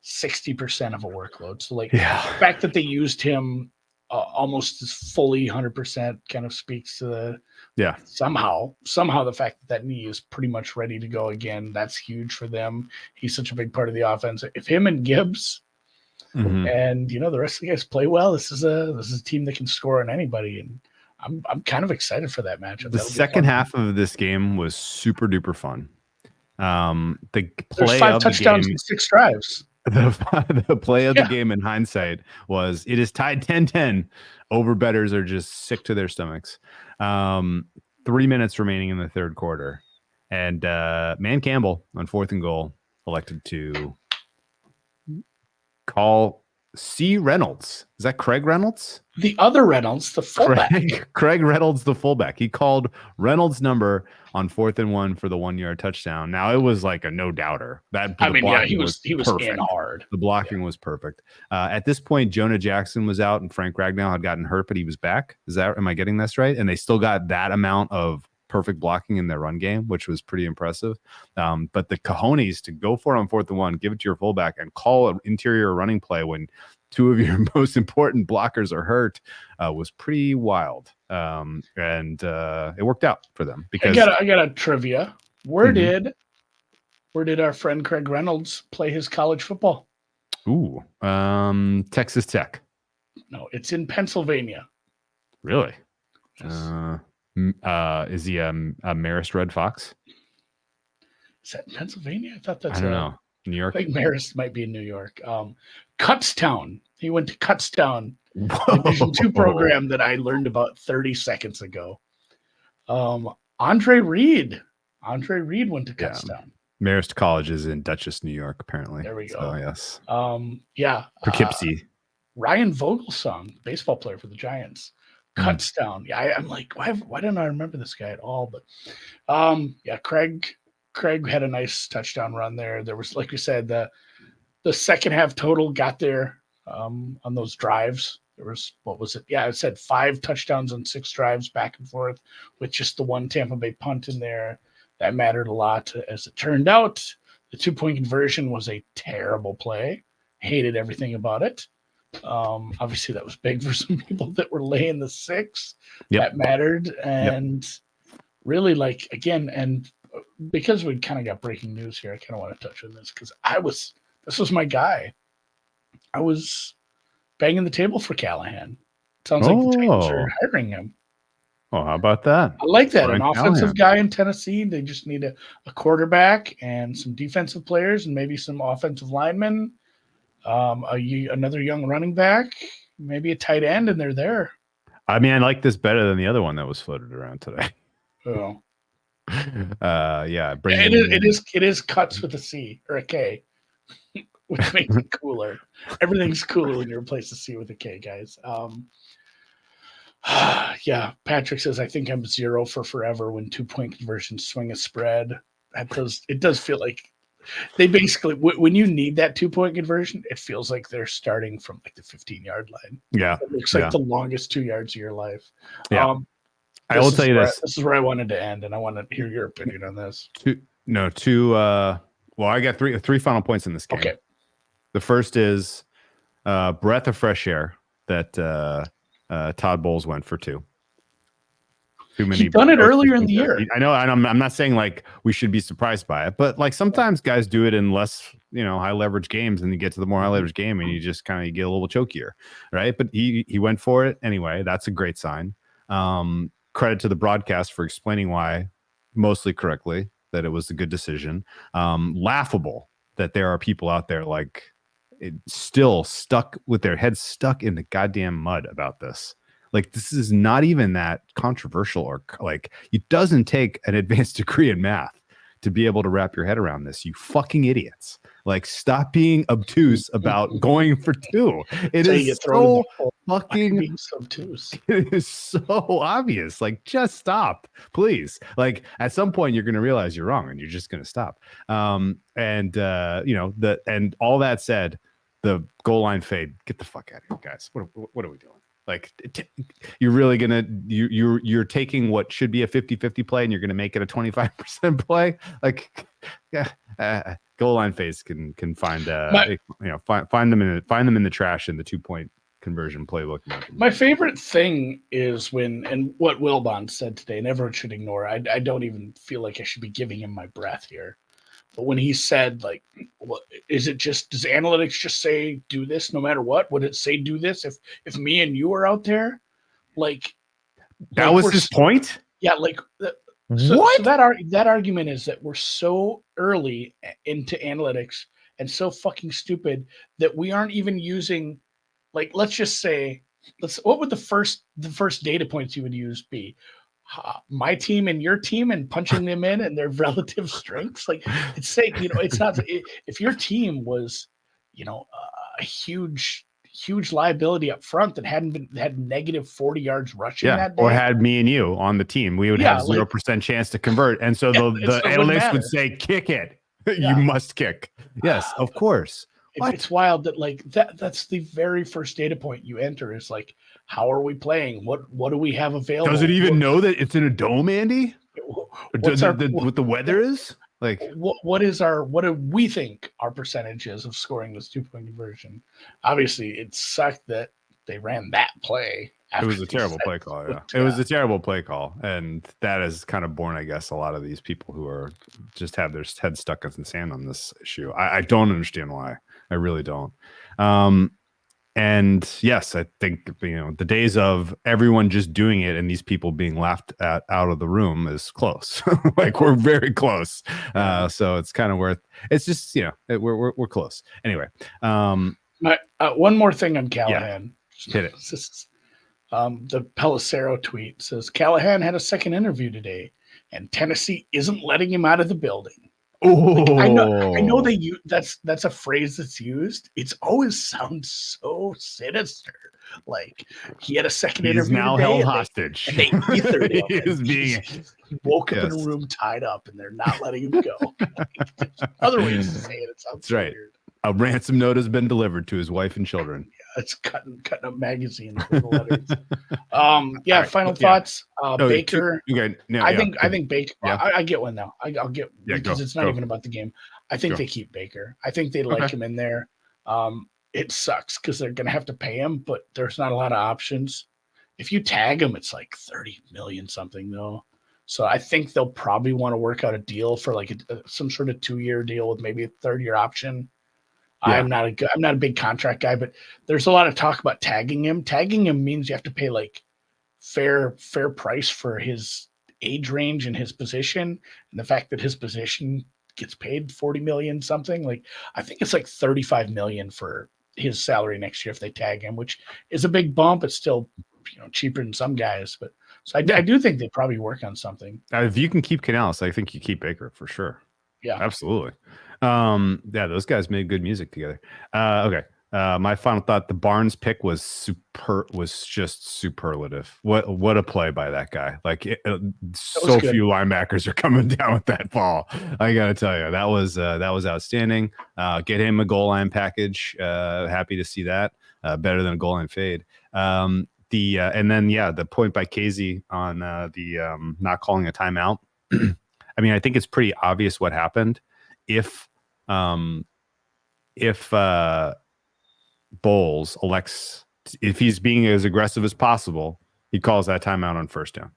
60% of a workload. So like the fact that they used him almost as fully 100% kind of speaks to the somehow the fact that knee is pretty much ready to go again. That's huge for them. He's such a big part of the offense. If him and Gibbs and the rest of the guys play well, this is a team that can score on anybody, and I'm kind of excited for that matchup. The second half of this game was super duper fun. The play There's 5 touchdowns and 6 drives. The play of the game in hindsight was it is tied 10-10. Over bettors are just sick to their stomachs. 3 minutes remaining in the third quarter. And Man Campbell on 4th and goal elected to call C. Reynolds. Is that Craig Reynolds? The other Reynolds, the fullback. Craig Reynolds, the fullback. He called Reynolds' number on 4th and 1 for the 1-yard touchdown. Now it was like a no doubter. He was in hard. The blocking was perfect. At this point, Jonah Jackson was out and Frank Ragnow had gotten hurt, but he was back. Am I getting this right? And they still got that amount of perfect blocking in their run game, which was pretty impressive. But the cojones to go for it on 4th and 1, give it to your fullback, and call an interior running play when two of your most important blockers are hurt was pretty wild. And it worked out for them because I got a trivia. Where did our friend Craig Reynolds play his college football? Ooh, Texas Tech. No, it's in Pennsylvania. Really? Yes. Is he a Marist Red Fox? Is that in Pennsylvania? I thought that's I don't know. New York. I think Marist might be in New York. Kutztown. He went to Kutztown, Division 2 program that I learned about 30 seconds ago. Andre Reed went to Kutztown. Marist College is in Dutchess, New York, apparently. There we go. So, yes. Poughkeepsie. Ryan Vogelsong, baseball player for the Giants. Kutztown. Yeah, I'm like, why don't I remember this guy at all? But Craig had a nice touchdown run there. There was, like you said, the second half total got there on those drives. There was, what was it? Yeah, it said 5 touchdowns on 6 drives back and forth with just the one Tampa Bay punt in there. That mattered a lot. As it turned out, the 2-point conversion was a terrible play. Hated everything about it. Obviously, that was big for some people that were laying the 6. Yep. That mattered. And really, like, again, and because we kind of got breaking news here, I kind of want to touch on this because this was my guy. I was banging the table for Callahan. Sounds like the Titans are hiring him. Oh, how about that? I like that. An offensive guy in Tennessee. They just need a quarterback and some defensive players and maybe some offensive linemen. Another young running back, maybe a tight end, and they're there. I mean, I like this better than the other one that was floated around today. Oh. Yeah. It is cuts with a C or a K, which makes it cooler. Everything's cooler when you replace the C with a K, guys. Yeah, Patrick says, I think I'm 0 for forever when 2-point conversions swing a spread. It does feel like they basically, when you need that 2-point conversion, it feels like they're starting from like the 15-yard line. Yeah. It looks like the longest 2 yards of your life. Yeah. I will tell you this. This is where I wanted to end, and I want to hear your opinion on this. Well, I got three final points in this game. Okay. The first is breath of fresh air that Todd Bowles went for 2. Too many. He'd done it earlier in the year. I know, and I'm not saying like we should be surprised by it, but like sometimes guys do it in less, high leverage games, and you get to the more high leverage game, and you just kind of get a little chokier, right? But he went for it anyway. That's a great sign. Credit to the broadcast for explaining why, mostly correctly, that it was a good decision. Laughable that there are people out there like still stuck with their heads stuck in the goddamn mud about this. Like, this is not even that controversial, or like, it doesn't take an advanced degree in math to be able to wrap your head around this. You fucking idiots. Like, stop being obtuse about going for 2. It is so fucking obtuse. It is so obvious. Like, just stop, please. Like, at some point you're going to realize you're wrong and you're just going to stop. And all that said, the goal line fade, get the fuck out of here, guys. What are we doing? Like, you're really gonna you're taking what should be a 50-50 play and you're gonna make it a 25% play. Like, goal line phase can find find them in the trash in the 2-point conversion playbook. My favorite thing is and what Wilbon said today, and everyone should ignore. I don't even feel like I should be giving him my breath here. But when he said, like, what is it? Does analytics just say do this no matter what? Would it say do this if me and you are out there? Like, that was his point. Yeah, like what? So that argument is that we're so early into analytics and so fucking stupid that we aren't even using, like, let's just say, what would the first data points you would use be? My team and your team, and punching them in and their relative strengths. Like, it's saying, it's not, if your team was, a huge liability up front that had negative 40 yards rushing that day, or had me and you on the team, we would have 0% chance to convert, and so the analytics would say, kick it. You must kick. Yes, of course. It's wild that, like, that's the very first data point you enter is like, how are we playing? What do we have available? Does it even know that it's in a dome, Andy? What the weather is? Like, what do we think our percentage is of scoring this 2-point conversion? Obviously, it sucked that they ran that play. It was a terrible play call. Yeah, it was a terrible play call, and that is kind of born, I guess, a lot of these people who are just have their head stuck in the sand on this issue. I don't understand why. I really don't. And yes, I think, the days of everyone just doing it and these people being laughed at out of the room is close. Like, we're very close. So it's kind of worth. It's just we're close. Anyway, one more thing on Callahan. Yeah, hit it. The Pelissero tweet says Callahan had a second interview today, and Tennessee isn't letting him out of the building. Like, I know they use that's a phrase that's used. It's always sounds so sinister. Like, he had a second interview. He's now today, held hostage. And they ethered him. He woke up in a room tied up, and they're not letting him go. Other ways to say it. It sounds right. weird. A ransom note has been delivered to his wife and children. Yeah, it's cutting up magazines with the letters. Right. Final thoughts. Baker. I think Baker. Yeah. I get one now. I'll get because it's not even about the game. I think they keep Baker. I think they like him in there. It sucks because they're going to have to pay him, but there's not a lot of options. If you tag him, it's like 30 million something though. So I think they'll probably want to work out a deal for like some sort of 2-year deal with maybe a 3rd-year option. Yeah. I'm not a big contract guy, but there's a lot of talk about tagging him. Tagging him means you have to pay like fair price for his age range and his position, and the fact that his position gets paid 40 million something. Like, I think it's like 35 million for his salary next year if they tag him, which is a big bump. It's still cheaper than some guys, but so I do think they probably work on something. If you can keep Canales, I think you keep Baker for sure. Yeah, absolutely. Those guys made good music together. Okay. My final thought: the Barnes pick was just superlative. What a play by that guy! Like, so few linebackers are coming down with that ball. I gotta tell you, that was outstanding. Get him a goal line package. Happy to see that. Better than a goal line fade. And then the point by Casey on the not calling a timeout. I mean, I think it's pretty obvious what happened. If Bowles elects, if he's being as aggressive as possible, he calls that timeout on first down.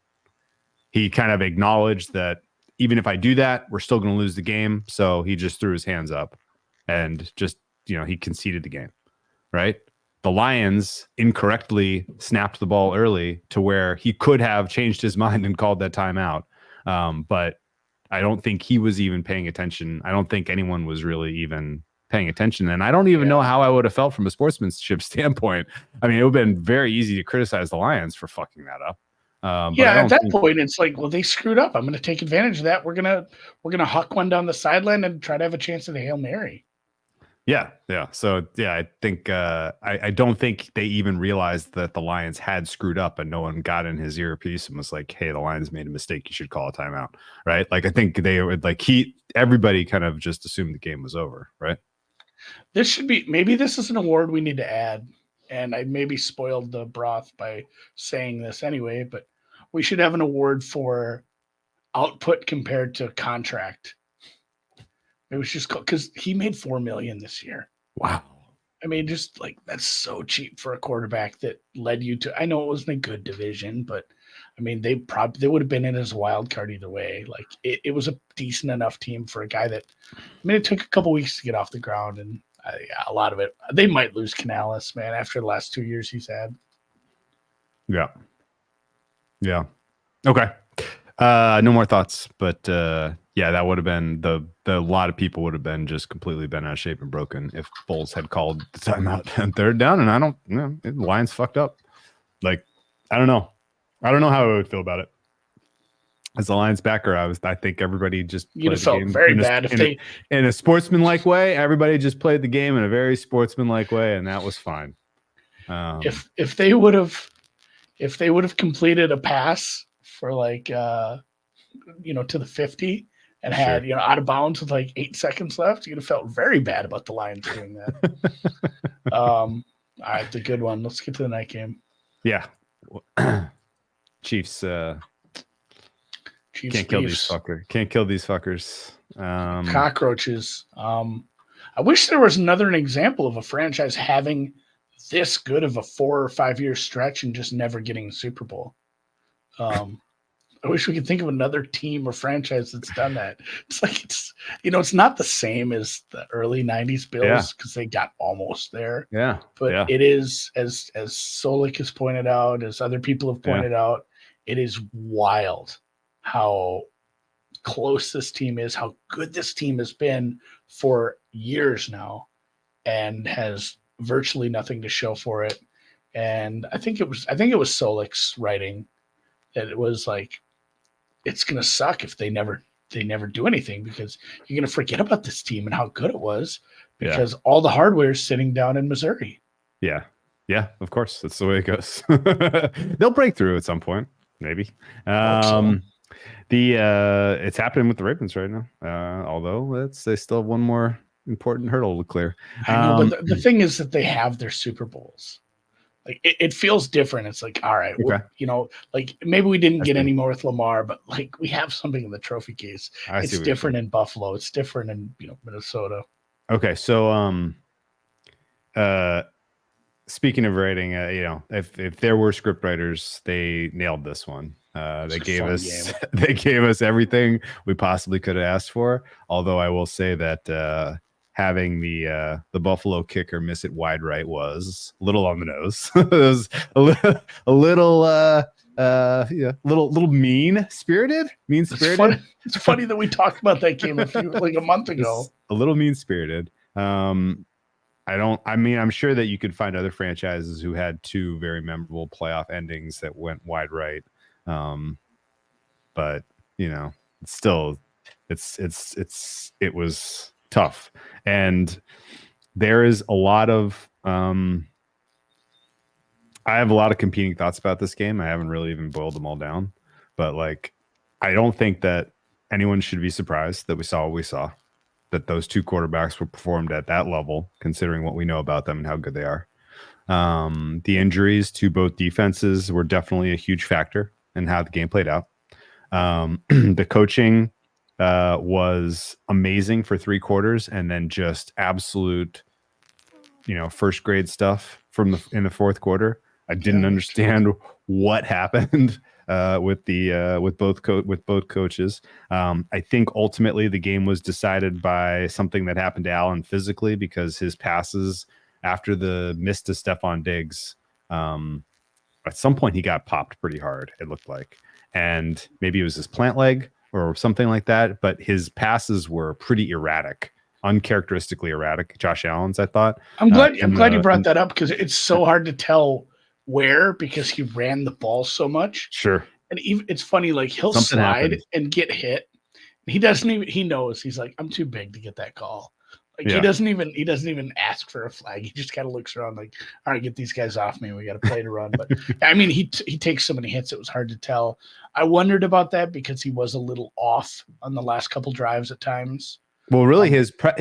He kind of acknowledged that even if I do that, we're still going to lose the game. So he just threw his hands up and just, he conceded the game, right? The Lions incorrectly snapped the ball early to where he could have changed his mind and called that timeout. But I don't think he was even paying attention. I don't think anyone was really even paying attention. And I don't even know how I would have felt from a sportsmanship standpoint. I mean, it would have been very easy to criticize the Lions for fucking that up. At that point, it's like, well, they screwed up. I'm going to take advantage of that. We're gonna huck one down the sideline and try to have a chance at a Hail Mary. Yeah. So I think I don't think they even realized that the Lions had screwed up, and no one got in his earpiece and was like, "Hey, the Lions made a mistake. You should call a timeout." Right? Like, I think they would everybody kind of just assumed the game was over. Right? Maybe this is an award we need to add, and I maybe spoiled the broth by saying this anyway, but we should have an award for output compared to contract. It was just because he made $4 million this year. Wow. I mean, just like, that's so cheap for a quarterback that led you to, I know it wasn't a good division, but I mean, they would have been in as a wild card either way. Like, it was a decent enough team for a guy that, I mean, it took a couple weeks to get off the ground, and a lot of it, they might lose Canales, man, after the last 2 years he's had. Yeah. Okay. No more thoughts, but Yeah, that would have been a lot of people would have been just completely bent out of shape and broken if Foles had called the timeout and third down. And I don't, the Lions fucked up. Like, I don't know how I would feel about it. As a Lions backer, I think everybody just you'd have felt very bad if they in a sportsmanlike way. Everybody just played the game in a very sportsmanlike way, and that was fine. If they would have completed a pass for like to the 50 and had out of bounds with like 8 seconds left, you'd have felt very bad about the Lions doing that. All right, the good one. Let's get to the night game. Yeah, Chiefs. Can't kill these fuckers. Cockroaches. I wish there was an example of a franchise having this good of a 4 or 5 year stretch and just never getting a Super Bowl. I wish we could think of another team or franchise that's done that. It's like it's not the same as the early 90s Bills because they got almost there. Yeah. But it is, as Solik has pointed out, as other people have pointed out, it is wild how close this team is, how good this team has been for years now and has virtually nothing to show for it. And I think it was Solik's writing that it was like, it's going to suck if they never do anything because you're going to forget about this team and how good it was because all the hardware is sitting down in Missouri. Yeah. Yeah, of course. That's the way it goes. They'll break through at some point, maybe. It's happening with the Ravens right now. Although they still have one more important hurdle to clear. I know, but the thing is that they have their Super Bowls. Like it feels different. It's like, all right, like maybe we didn't get any more with Lamar, but like we have something in the trophy case. It's different in Buffalo. It's different in Minnesota. Okay, so speaking of writing, if there were script writers, they nailed this one. They gave us everything we possibly could have asked for. Although I will say that having the Buffalo kicker miss it wide right was a little on the nose. It was little mean spirited. It's funny that we talked about that game a month ago. It's a little mean spirited. I'm sure that you could find other franchises who had 2 very memorable playoff endings that went wide right. But still it was tough. And there is a lot of I have a lot of competing thoughts about this game. I haven't really even boiled them all down, but like I don't think that anyone should be surprised that we saw what we saw, that those 2 quarterbacks were performed at that level, considering what we know about them and how good they are. The injuries to both defenses were definitely a huge factor in how the game played out. The coaching was amazing for 3 quarters, and then just absolute, first grade stuff in the fourth quarter. I didn't understand what happened with both coaches. I think ultimately the game was decided by something that happened to Allen physically, because his passes after the miss to Stephon Diggs, at some point he got popped pretty hard, it looked like, and maybe it was his plant leg or something like that, but his passes were pretty erratic, uncharacteristically erratic. Josh Allen's, I thought. I'm glad you brought that up, because it's so hard to tell where, because he ran the ball so much. Sure. And even it's funny, like he'll slide and get hit. He knows, he's like, I'm too big to get that call. Like he doesn't even ask for a flag. He just kind of looks around like, all right, get these guys off me. We got a play to run. But I mean, he takes so many hits, it was hard to tell. I wondered about that because he was a little off on the last couple drives at times. Well, really,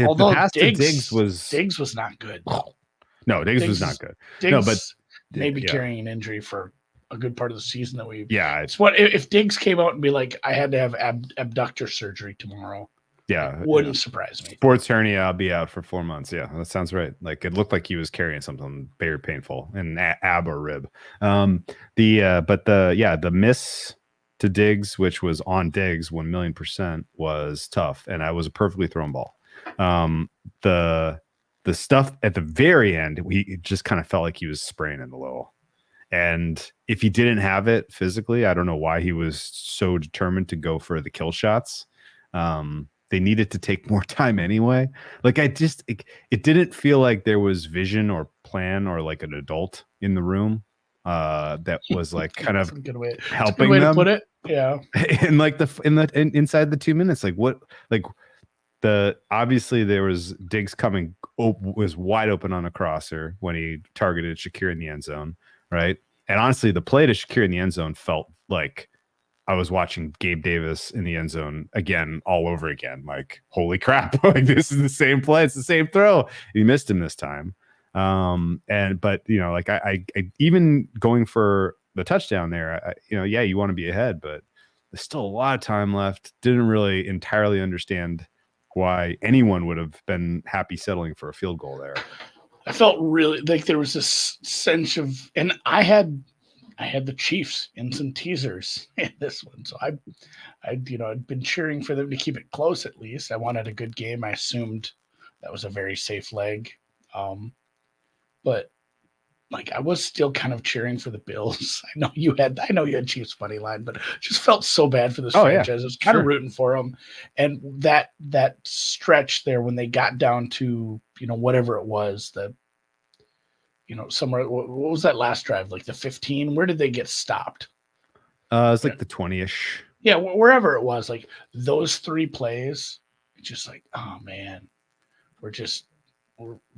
although the pass to Diggs was not good. No, Diggs was not good. Diggs maybe carrying an injury for a good part of the season that we. Yeah, it's what if Diggs came out and be like, I had to have abductor surgery tomorrow. Yeah, wouldn't surprise me. Sports hernia, I'll be out for 4 months. Yeah, that sounds right. Like it looked like he was carrying something very painful, an ab or rib. The miss to Diggs, which was on Diggs 1,000,000%, was tough, and I was a perfectly thrown ball. The stuff at the very end, it just kind of felt like he was spraying it a little. And if he didn't have it physically, I don't know why he was so determined to go for the kill shots. They needed to take more time anyway. Like it didn't feel like there was vision or plan or like an adult in the room that was like kind of helping them. To put it. Yeah. And like inside the 2 minutes, like what, like obviously there was Diggs coming, was wide open on a crosser when he targeted Shakir in the end zone, right? And honestly, the play to Shakir in the end zone felt like I was watching Gabe Davis in the end zone again, all over again. Like, holy crap! Like, this is the same play, it's the same throw. He missed him this time. But you know, like I even going for the touchdown there, yeah, you want to be ahead, but there's still a lot of time left. Didn't really entirely understand why anyone would have been happy settling for a field goal there. I felt really like there was this sense of, and I had the Chiefs in some teasers in this one. So I'd been cheering for them to keep it close at least. I wanted a good game. I assumed that was a very safe leg. But like I was still kind of cheering for the Bills. I know you had Chiefs money line, but it just felt so bad for this franchise. I was kind of rooting for them. And that stretch there when they got down to, whatever it was, somewhere, what was that last drive? Like the 15? Where did they get stopped? It's like the 20-ish. Yeah, wherever it was. Like those 3 plays, just like, oh man, this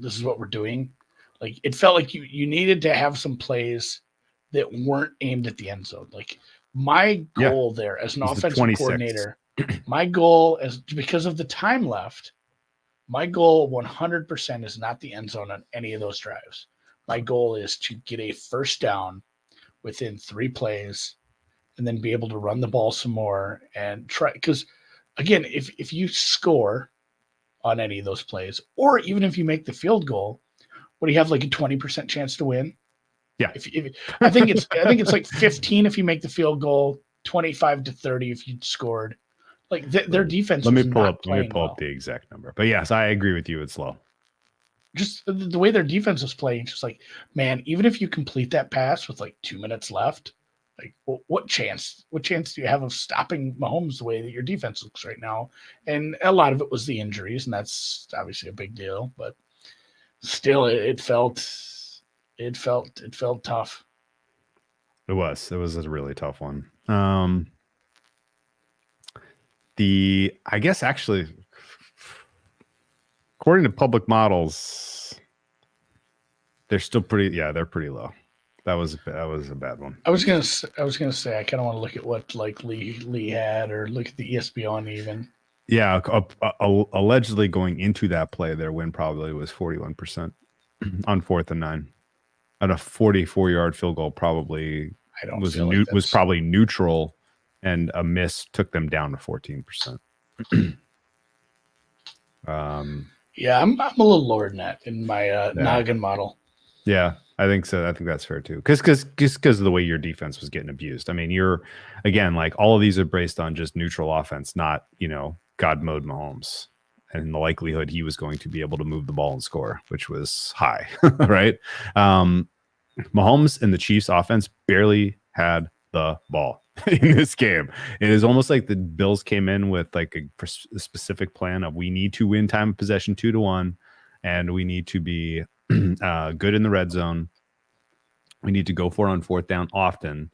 is what we're doing. Like it felt like you needed to have some plays that weren't aimed at the end zone. Like my goal there as an offensive coordinator, my goal is, because of the time left, my goal 100% is not the end zone on any of those drives. My goal is to get a first down within 3 plays and then be able to run the ball some more and try. Because, again, if you score on any of those plays, or even if you make the field goal, what do you have, like a 20% chance to win? Yeah. I think it's like 15 if you make the field goal, 25 to 30 if you scored. Like their defense. Let me pull up the exact number. But yes, I agree with you. It's low. Just the way their defense was playing, just like, man, even if you complete that pass with like 2 minutes left, like what chance do you have of stopping Mahomes the way that your defense looks right now? And a lot of it was the injuries, and that's obviously a big deal, but still it felt tough. It was a really tough one. I guess actually, according to public models, they're still they're pretty low. That was a bad one. I was gonna say I kind of want to look at what like Lee had, or look at the ESPN even. Yeah, allegedly going into that play, their win probably was 41% on 4th and 9. And a 44-yard field goal probably was probably neutral, and a miss took them down to 14%. Yeah, I'm a little lower than that in my noggin model. Yeah, I think so. I think that's fair too. Because of the way your defense was getting abused. I mean, you're, again, like all of these are based on just neutral offense, not, God mode Mahomes, and the likelihood he was going to be able to move the ball and score, which was high, right? Mahomes and the Chiefs offense barely had the ball in this game. It is almost like the Bills came in with like a specific plan of, we need to win time of possession 2-1, and we need to be good in the red zone. We need to go for it on 4th down often.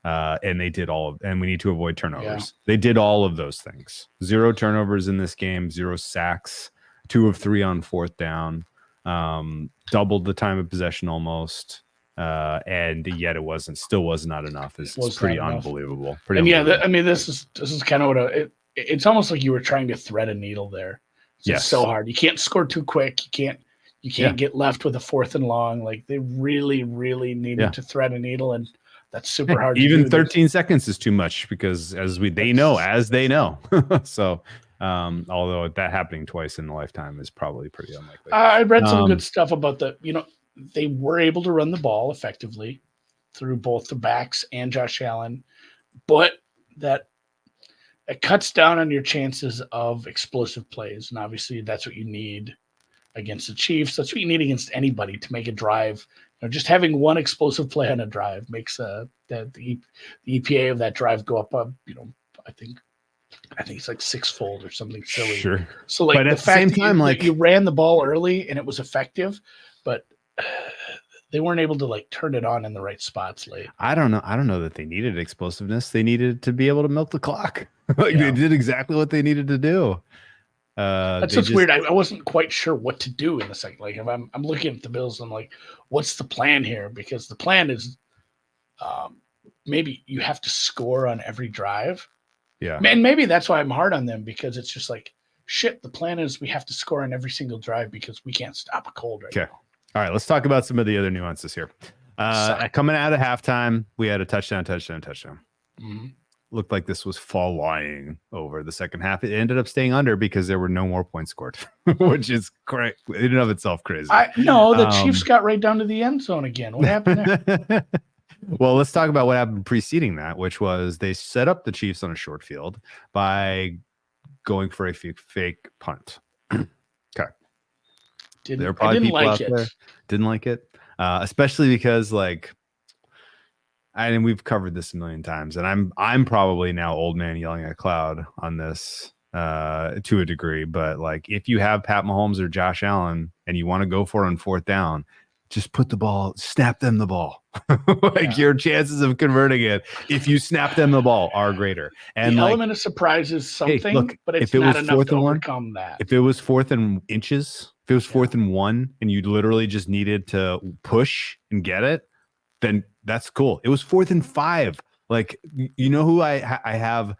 And they did and we need to avoid turnovers. Yeah. They did all of those things. 0 turnovers in this game, 0 sacks, 2 of 3 on 4th down, doubled the time of possession almost. And yet it still was not enough. It's pretty unbelievable. This is kind of what it's almost like you were trying to thread a needle there. It's so hard. You can't score too quick. You can't get left with a 4th and long. Like they really, really needed to thread a needle, and that's super hard. Even 13 seconds is too much, because they know. So, although that happening twice in a lifetime is probably pretty unlikely. I read some good stuff about they were able to run the ball effectively through both the backs and Josh Allen, but that it cuts down on your chances of explosive plays. And obviously that's what you need against the Chiefs. That's what you need against anybody to make a drive. Just having one explosive play on a drive makes the EPA of that drive go up, I think I think it's like sixfold or something silly. Sure. So like But the at the fact same that time, like you ran the ball early and it was effective, but they weren't able to like turn it on in the right spots late. I don't know that they needed explosiveness. They needed to be able to milk the clock. Like they did exactly what they needed to do. That's what's weird. I wasn't quite sure what to do in the second. Like if I'm looking at the Bills, I'm like, what's the plan here? Because the plan is maybe you have to score on every drive. Yeah. And maybe that's why I'm hard on them, because it's just like, shit, the plan is we have to score on every single drive because we can't stop a cold right now. All right, let's talk about some of the other nuances here. Coming out of halftime, we had a touchdown. Mm-hmm. Looked like this was falling over the second half. It ended up staying under because there were no more points scored, which is great in and of itself crazy. The Chiefs got right down to the end zone again. What happened there? Well, let's talk about what happened preceding that, which was they set up the Chiefs on a short field by going for a fake punt. Okay. There were probably people out there didn't like it, especially because and we've covered this a million times, and I'm probably now old man yelling at a cloud on this to a degree, but like if you have Pat Mahomes or Josh Allen and you want to go for it on fourth down, just snap them the ball. Your chances of converting it, if you snap them the ball, are greater. And the element of surprise is something, but it's not enough to overcome that. If it was fourth and inches, if it was fourth and 1, and you literally just needed to push and get it, then that's cool. It was 4th and 5. Like, you know who I have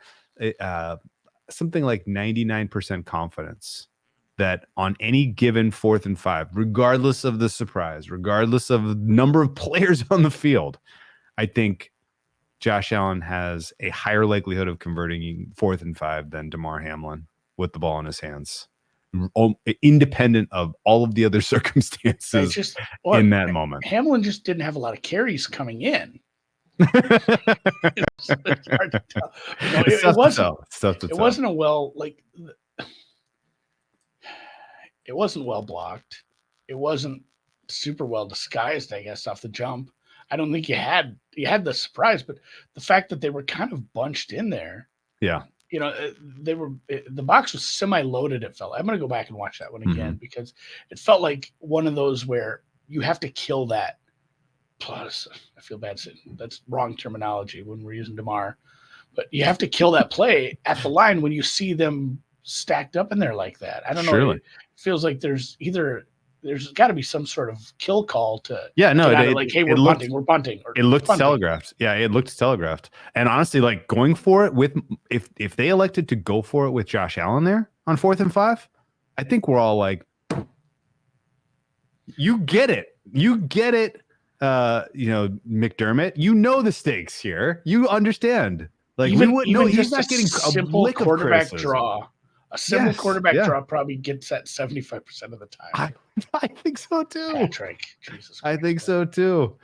something like 99% confidence that on any given 4th and 5, regardless of the surprise, regardless of the number of players on the field, I think Josh Allen has a higher likelihood of converting 4th and 5 than Damar Hamlin with the ball in his hands, independent of all of the other circumstances in that moment. Hamlin just didn't have a lot of carries coming in. It's hard to tell. It wasn't it wasn't well blocked. It wasn't super well disguised, I guess, off the jump. I don't think you had the surprise, but the fact that they were kind of bunched in there. Yeah. The box was semi-loaded, it felt. I'm going to go back and watch that one again because it felt like one of those where you have to kill that. Plus, I feel bad saying that's wrong terminology when we're using Damar, but you have to kill that play at the line when you see them stacked up in there like that. I don't know. Surely. It feels like there's got to be some sort of kill call to hey, we're punting. It looked telegraphed. Yeah, it looked telegraphed. And honestly, like going for it with if they elected to go for it with Josh Allen there on 4th and 5, I think we're all like, you get it. McDermott, the stakes here. You understand. Like he's not getting a simple quarterback draw. A simple quarterback draw probably gets that 75% of the time. I think so too. Patrick, Jesus Christ, I think so too.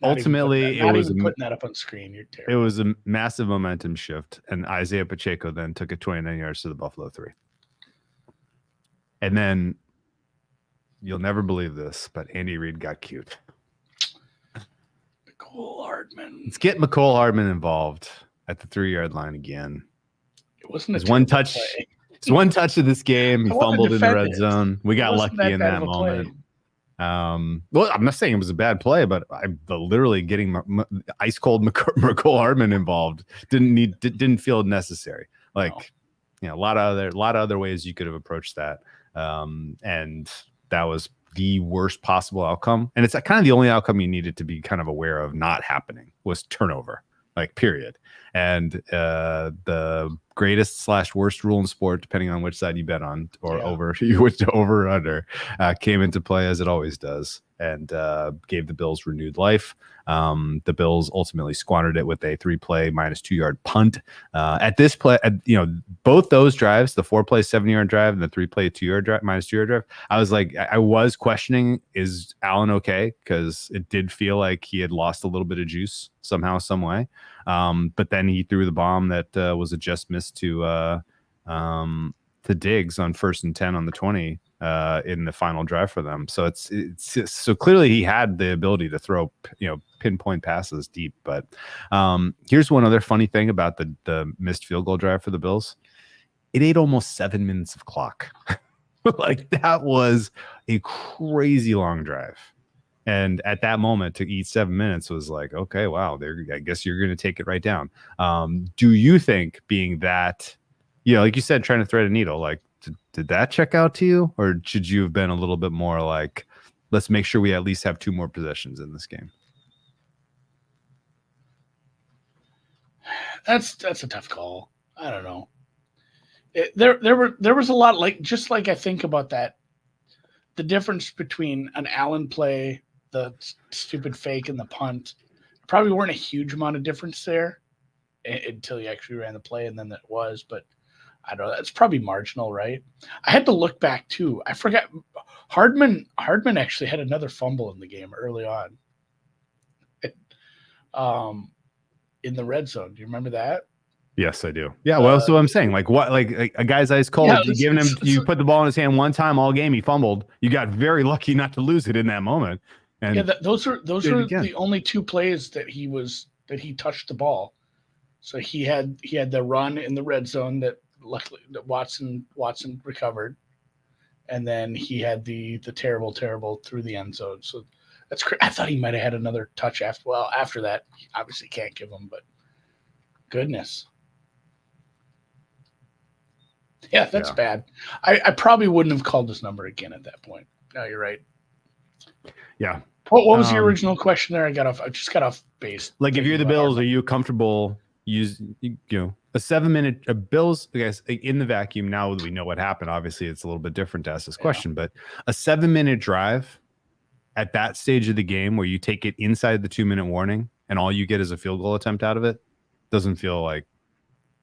Ultimately, it was putting that up on screen. You're terrible. It was a massive momentum shift, and Isaiah Pacheco then took it 29 yards to the Buffalo 3. And then you'll never believe this, but Andy Reid got cute. Mecole Hardman. Let's get Mecole Hardman involved at the 3-yard line again. It wasn't his one touch. It's one touch of this game. He fumbled in the red zone. We got lucky in that moment. Well, I'm not saying it was a bad play, but I'm literally getting ice cold Mecole Hardman involved. Didn't feel necessary. A lot of other ways you could have approached that, and that was the worst possible outcome. And it's kind of the only outcome you needed to be kind of aware of not happening was turnover. Period. And the greatest / worst rule in sport, depending on which side you bet on over or under, came into play as it always does, and gave the Bills renewed life. The Bills ultimately squandered it with a 3-play -2-yard punt. At this play, both those drives, the 4-play 70-yard drive and the 3-play -2-yard drive, I was questioning, is Allen okay? Because it did feel like he had lost a little bit of juice somehow, some way. But then he threw the bomb that was a just miss to Diggs on 1st and 10 on the 20. in the final drive for them. So it's so clearly he had the ability to throw, pinpoint passes deep. But here's one other funny thing about the missed field goal drive for the Bills. It ate almost 7 minutes of clock. Like that was a crazy long drive. And at that moment, to eat 7 minutes was like, okay, wow, I guess you're going to take it right down. Do you think being that, like you said, trying to thread a needle, like did that check out to you? Or should you have been a little bit more like, let's make sure we at least have 2 more possessions in this game? That's a tough call. I don't know. There was a lot, like, just like I think about that, the difference between an Allen play, the stupid fake, and the punt probably weren't a huge amount of difference there until you actually ran the play, and then it was. But I don't know. That's probably marginal, right? I had to look back too. I forgot. Hardman actually had another fumble in the game early on. In the red zone. Do you remember that? Yes, I do. Yeah, well, that's what I'm saying. Like what? Like a guy's ice cold. Yeah, you put the ball in his hand one time all game. He fumbled. You got very lucky not to lose it in that moment. And yeah, those are the only 2 plays that he touched the ball. So he had the run in the red zone that luckily that Watson recovered, and then he had the terrible through the end zone. So that's I thought he might have had another touch after. Well, after that, he obviously can't give him, but goodness. Yeah, that's bad. I probably wouldn't have called this number again at that point. No, you're right. Yeah. What was the original question there? I just got off base. Like, if you're the Bills, are you comfortable a 7 minute Bills? I guess in the vacuum. Now that we know what happened, obviously it's a little bit different to ask this question. But a 7 minute drive at that stage of the game, where you take it inside the 2 minute warning and all you get is a field goal attempt out of it, doesn't feel like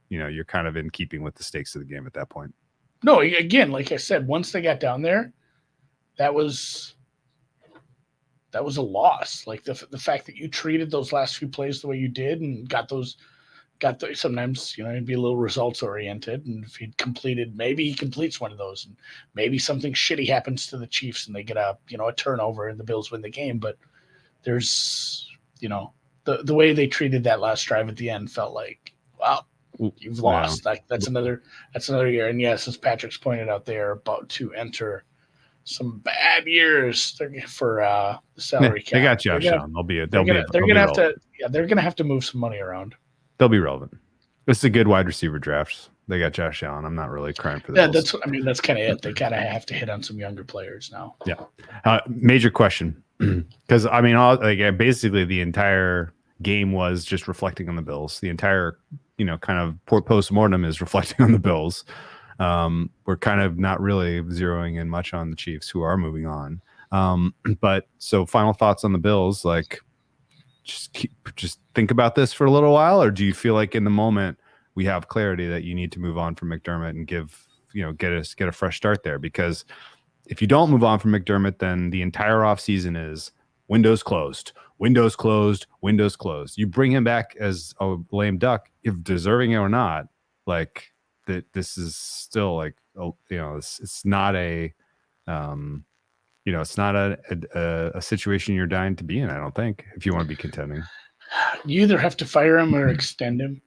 you're kind of in keeping with the stakes of the game at that point. No, again, like I said, once they got down there, that was a loss. Like the fact that you treated those last few plays the way you did and got those sometimes, it'd be a little results oriented. And if he'd completed, maybe he completes one of those, and maybe something shitty happens to the Chiefs and they get a turnover and the Bills win the game. But there's, the way they treated that last drive at the end felt like, wow, you've lost. Like that's another year. And yes, as Patrick's pointed out, they are about to enter some bad years for the salary cap. They got Josh Allen. They're gonna have to move some money around. They'll be relevant. This is a good wide receiver draft. They got Josh Allen. I'm not really crying for that. That's kind of it. They kind of have to hit on some younger players now. Yeah. Major question, because basically the entire game was just reflecting on the Bills. The entire kind of post-mortem is reflecting on the Bills. We're kind of not really zeroing in much on the Chiefs, who are moving on. But so final thoughts on the Bills, like just think about this for a little while, or do you feel like in the moment we have clarity that you need to move on from McDermott and get a fresh start there? Because if you don't move on from McDermott, then the entire offseason is windows closed. You bring him back as a lame duck, if deserving it or not, like that. This is still like, it's not a, it's not a situation you're dying to be in. I don't think, if you want to be contending. You either have to fire him or extend him.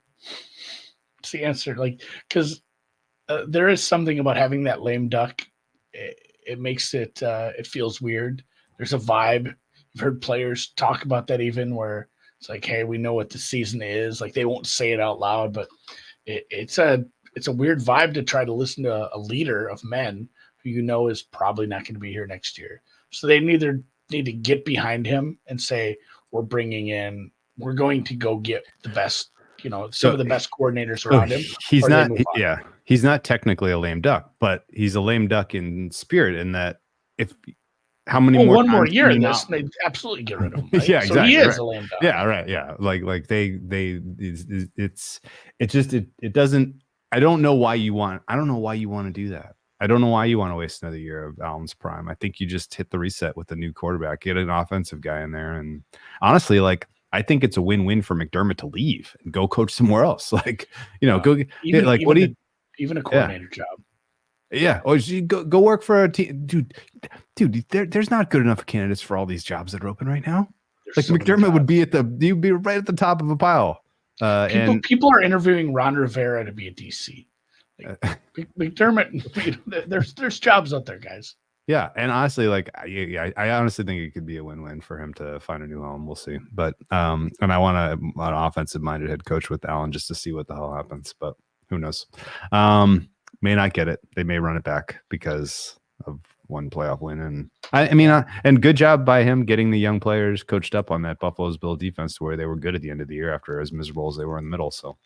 It's the answer. Like, because there is something about having that lame duck. It makes it, it feels weird. There's a vibe. I've heard players talk about that, even where it's like, hey, we know what the season is. Like, they won't say it out loud, but it's a weird vibe to try to listen to a leader of men who is probably not going to be here next year. So they either need to get behind him and say, we're going to go get the best, some of the best coordinators around him. He's not technically a lame duck, but he's a lame duck in spirit, in that how many more one more year in this, they absolutely get rid of him. Right? Yeah, exactly. So he is a lame duck. Yeah, right. Yeah, like it doesn't. I don't know why you want to do that. I don't know why you want to waste another year of Allen's prime. I think you just hit the reset with the new quarterback, get an offensive guy in there, and honestly, like, I think it's a win-win for McDermott to leave and go coach somewhere else. Like, go even, like even a coordinator job. Yeah. Or you go work for a team, dude. There's not good enough candidates for all these jobs that are open right now. There's Like so many McDermott would jobs. you'd be right at the top of a pile. People are interviewing Ron Rivera to be a DC. Like, McDermott, there's jobs out there, guys. Yeah, and honestly, like, I honestly think it could be a win-win for him to find a new home. We'll see, but and I want an offensive-minded head coach with Allen just to see what the hell happens. But who knows? May not get it. They may run it back because of one playoff win, and I mean, and good job by him getting the young players coached up on that Buffalo's Bill defense to where they were good at the end of the year after as miserable as they were in the middle. So,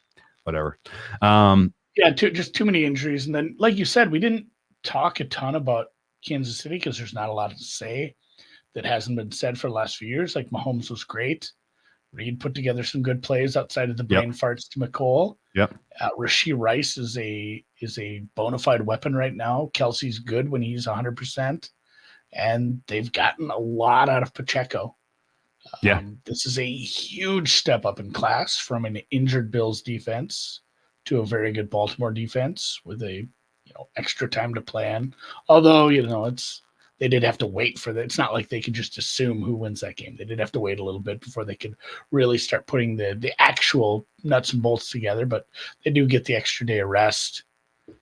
whatever. Yeah, just too many injuries, and then, like you said, we didn't talk a ton about Kansas City because there's not a lot to say that hasn't been said for the last few years. Like Mahomes was great. Reed put together some good plays outside of the brain farts to McCole. Yep. Rashee Rice is a bona fide weapon right now. Kelce's good when he's 100%, and they've gotten a lot out of Pacheco. Yeah. This is a huge step up in class from an injured Bills defense to a very good Baltimore defense with a extra time to plan. Although they did have to wait for that. It's not like they could just assume who wins that game. They did have to wait a little bit before they could really start putting the actual nuts and bolts together. But they do get the extra day of rest,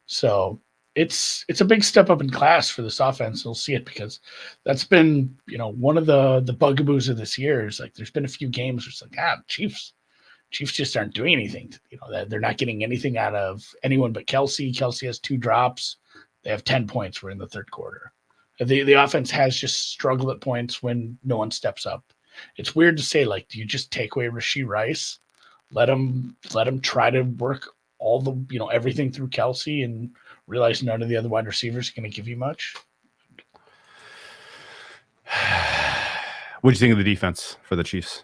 so it's a big step up in class for this offense. We'll see it because that's been one of the bugaboos of this year. Is like there's been a few games where it's like Chiefs just aren't doing anything. They're not getting anything out of anyone but Kelce. Kelce has 2 drops. They have 10 points. We're in the third quarter. The offense has just struggled at points when no one steps up. It's weird to say, like, do you just take away Rashee Rice, let him try to work all the everything through Kelce and realize none of the other wide receivers are going to give you much? What do you think of the defense for the Chiefs?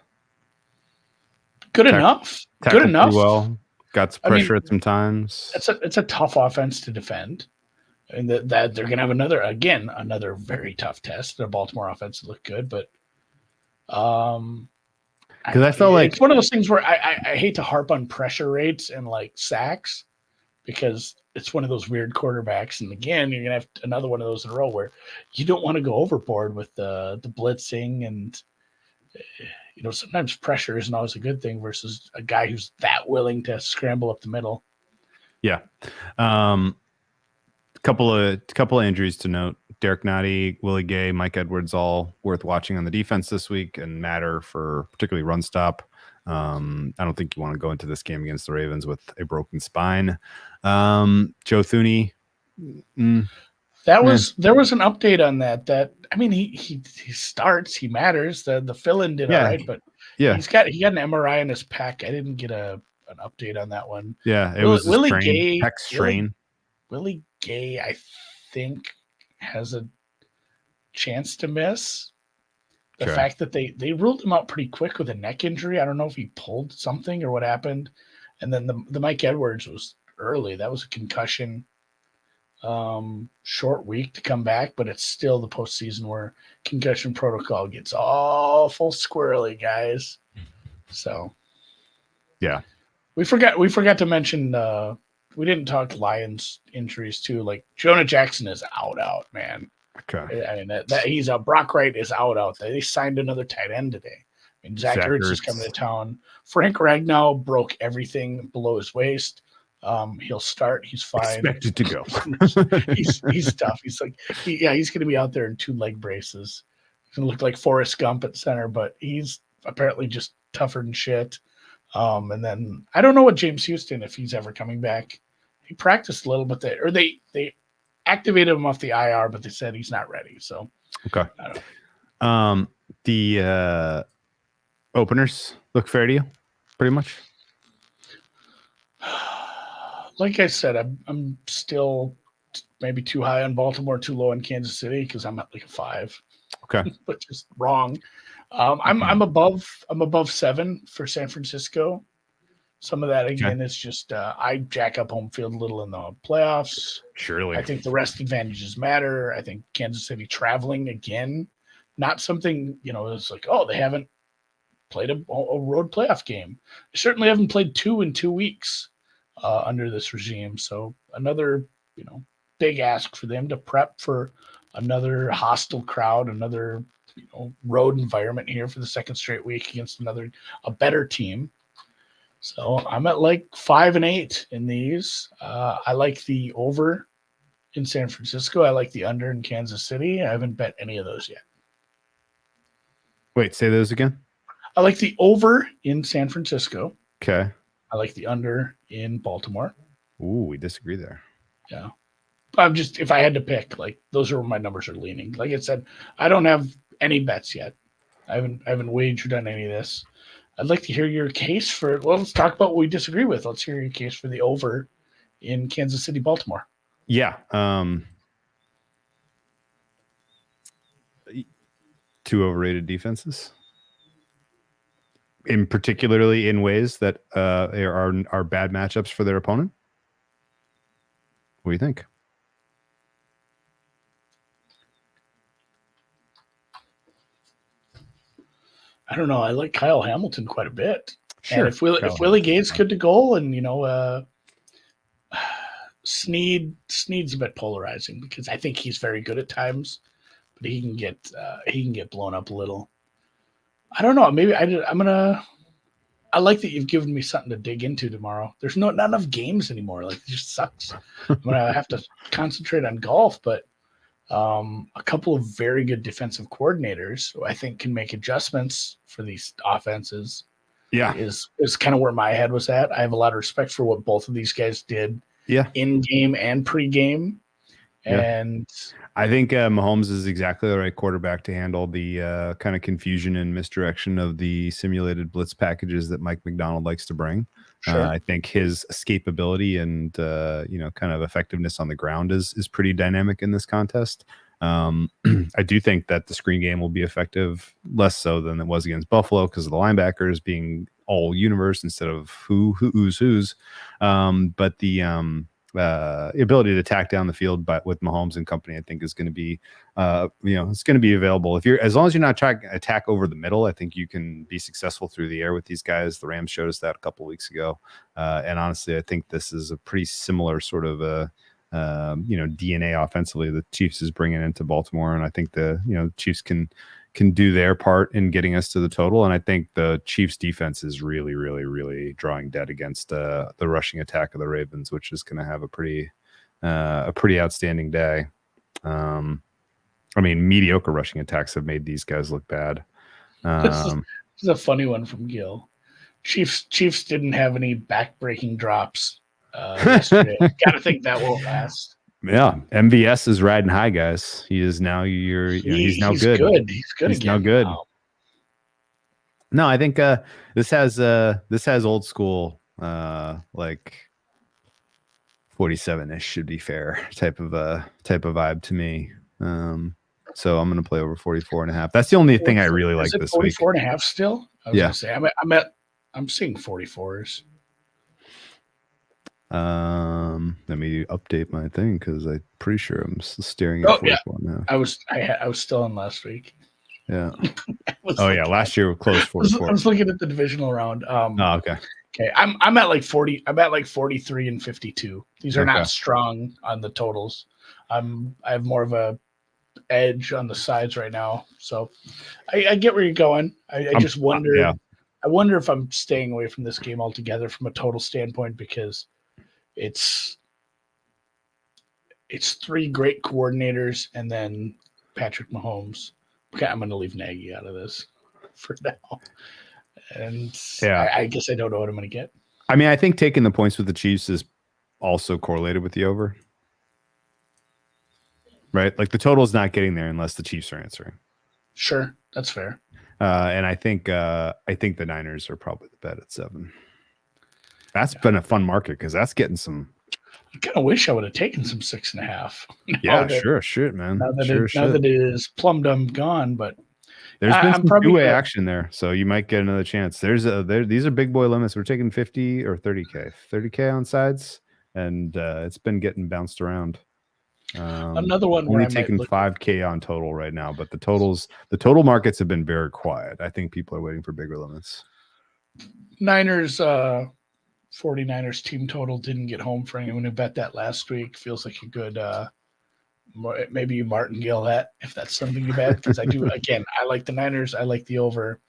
Good enough. Good enough. Well, got some pressure at some times. It's a tough offense to defend. And that they're going to have another very tough test. The Baltimore offense looked good, but because I felt like it's one of those things where I hate to harp on pressure rates and like sacks because it's one of those weird quarterbacks. And again, you're going to have another one of those in a row where you don't want to go overboard with the blitzing and sometimes pressure isn't always a good thing versus a guy who's that willing to scramble up the middle. Yeah. Couple of injuries to note. Derek Nottie, Willie Gay, Mike Edwards, all worth watching on the defense this week and matter for particularly run stop. I don't think you want to go into this game against the Ravens with a broken spine. Joe Thuney. There was an update on that. I mean, he starts, he matters. The fill-in did all right, but he got an MRI in his pec. I didn't get an update on that one. Yeah, it was Willie Gay. Pec strain. Willie Gay, I think, has a chance to miss. The fact that they ruled him out pretty quick with a neck injury. I don't know if he pulled something or what happened. And then the Mike Edwards was early. That was a concussion. Short week to come back, but it's still the postseason where concussion protocol gets awful squirrely, guys. So, yeah, we forgot to mention. We didn't talk Lions injuries too. Like Jonah Jackson is out, man. Okay, I mean that he's out. Brock Wright is out. They signed another tight end today. I mean Zach Ertz is coming to town. Frank Ragnow broke everything below his waist. He'll start. He's fine. Expected to go. he's tough. He's like, he's going to be out there in 2 leg braces. He's going to look like Forrest Gump at center, but he's apparently just tougher than shit. And then I don't know what James Houston, if he's ever coming back. He practiced a little bit there, or they activated him off the IR, but they said he's not ready. So okay. The openers look fair to you, pretty much. Like I said, I'm still maybe too high on Baltimore, too low on Kansas City because I'm at like a 5. Okay, but just wrong. I'm above 7 for San Francisco. Some of that again is just I jack up home field a little in the playoffs. Surely, I think the rest advantages matter. I think Kansas City traveling again, not something it's like they haven't played a road playoff game. They certainly haven't played 2 in 2 weeks under this regime. So another big ask for them to prep for another hostile crowd, another road environment here for the second straight week against a better team. So I'm at like 5-8 in these. I like the over in San Francisco. I like the under in Kansas City. I haven't bet any of those yet. Wait, say those again. I like the over in San Francisco. Okay. I like the under in Baltimore. Ooh, we disagree there. Yeah. If I had to pick, like those are where my numbers are leaning. Like I said, I don't have any bets yet. I haven't wagered on any of this. I'd like to hear your case for. Well, let's talk about what we disagree with. Let's hear your case for the over in Kansas City, Baltimore. Yeah. Two overrated defenses, in particularly in ways that are bad matchups for their opponent. What do you think? I don't know. I like Kyle Hamilton quite a bit. Sure. And if Willie Gay's good to goal, and Sneed's a bit polarizing because I think he's very good at times, but he can get blown up a little. I don't know. Maybe I like that you've given me something to dig into tomorrow. There's not enough games anymore. Like, it just sucks. I'm gonna have to concentrate on golf, but a couple of very good defensive coordinators who I think can make adjustments for these offenses. Yeah, is kind of where my head was at. I have a lot of respect for what both of these guys did. Yeah, in game and pre-game, and I think Mahomes is exactly the right quarterback to handle the kind of confusion and misdirection of the simulated blitz packages that Mike McDonald likes to bring. Sure. I think his escapability and kind of effectiveness on the ground is pretty dynamic in this contest. I do think that the screen game will be effective, less so than it was against Buffalo because of the linebackers being all universe instead of who's. But the ability to tack down the field, but with Mahomes and company, I think is going to be, it's going to be available. As long as you're not trying to attack over the middle, I think you can be successful through the air with these guys. The Rams showed us that a couple of weeks ago, and honestly, I think this is a pretty similar sort of DNA offensively the Chiefs is bringing into Baltimore, and I think the Chiefs can do their part in getting us to the total. And I think the Chiefs defense is really, really, really drawing dead against the rushing attack of the Ravens, which is going to have a pretty outstanding day. Mediocre rushing attacks have made these guys look bad. This is a funny one from Gil. Chiefs didn't have any back-breaking drops yesterday. Got to think that won't last. Yeah, MVS is riding high, guys. He is now. He's now good. He's good. He's again. now good. Wow. No, I think this has old school like 47-ish should be fair type of vibe to me. So I'm going to play over 44.5. That's the only thing I really like this week. 44.5 still? I was going to say I'm seeing 44s. Let me update my thing because I'm pretty sure I'm staring at 44 now. I was still in last week. Yeah. Last year we closed 44. I was looking at the divisional round. Okay. Okay, I'm at like 40. I'm at like 43 and 52. These are not strong on the totals. I have more of a edge on the sides right now. So I get where you're going. I just wonder. Yeah. I wonder if I'm staying away from this game altogether from a total standpoint because it's three great coordinators and then Patrick Mahomes. Okay, I'm going to leave Nagy out of this for now. And I guess I don't know what I'm going to get. I mean, I think taking the points with the Chiefs is also correlated with the over. Right? Like the total is not getting there unless the Chiefs are answering. Sure, that's fair. And I think the Niners are probably the bet at 7. That's been a fun market because that's getting some. I kind of wish I would have taken some 6.5. Sure, man. Now that it is plumb dumb gone, but there's been some two-way action there, so you might get another chance. These are big boy limits. We're taking 50 or 30K on sides, and it's been getting bounced around. Another one only taking 5K on total right now, but the total markets have been very quiet. I think people are waiting for bigger limits. Niners 49ers team total didn't get home for anyone who bet that last week. Feels like a good maybe you martingale that if that's something you bet, because I do. Again, I like the Niners. I like the over.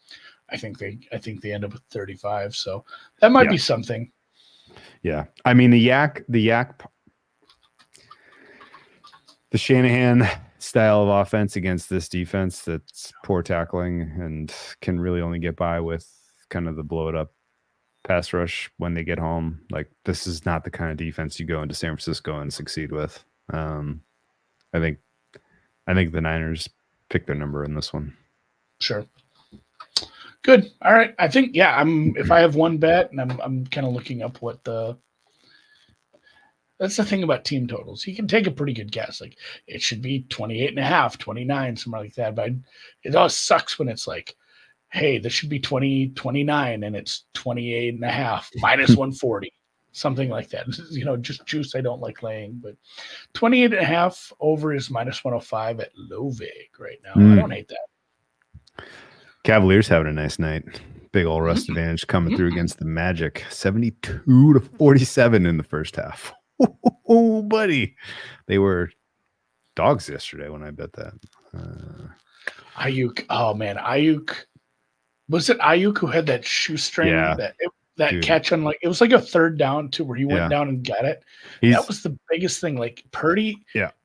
I think they end up with 35. So that might be something. Yeah. I mean, the Shanahan style of offense against this defense that's poor tackling and can really only get by with kind of the blow it up pass rush when they get home. Like, this is not the kind of defense you go into San Francisco and succeed with. I think the Niners pick their number in this one. Sure. Good. All right. I think, if I have one bet, and I'm kind of looking up that's the thing about team totals. You can take a pretty good guess. Like, it should be 28.5, 29, somewhere like that. But it always sucks when it's like, hey, this should be 29, and it's 28.5, minus 140, something like that. Just juice I don't like laying. But 28.5 over is minus 105 at low vig right now. I don't hate that. Cavaliers having a nice night. Big old rest advantage coming through against the Magic. 72-47 in the first half. Oh, buddy. They were dogs yesterday when I bet that. Ayuk. Oh, man. Ayuk. Was it Ayuk who had that shoestring? Yeah. That catch on, like, it was like a third down too, where he went down and got it. That was the biggest thing. Like, Purdy,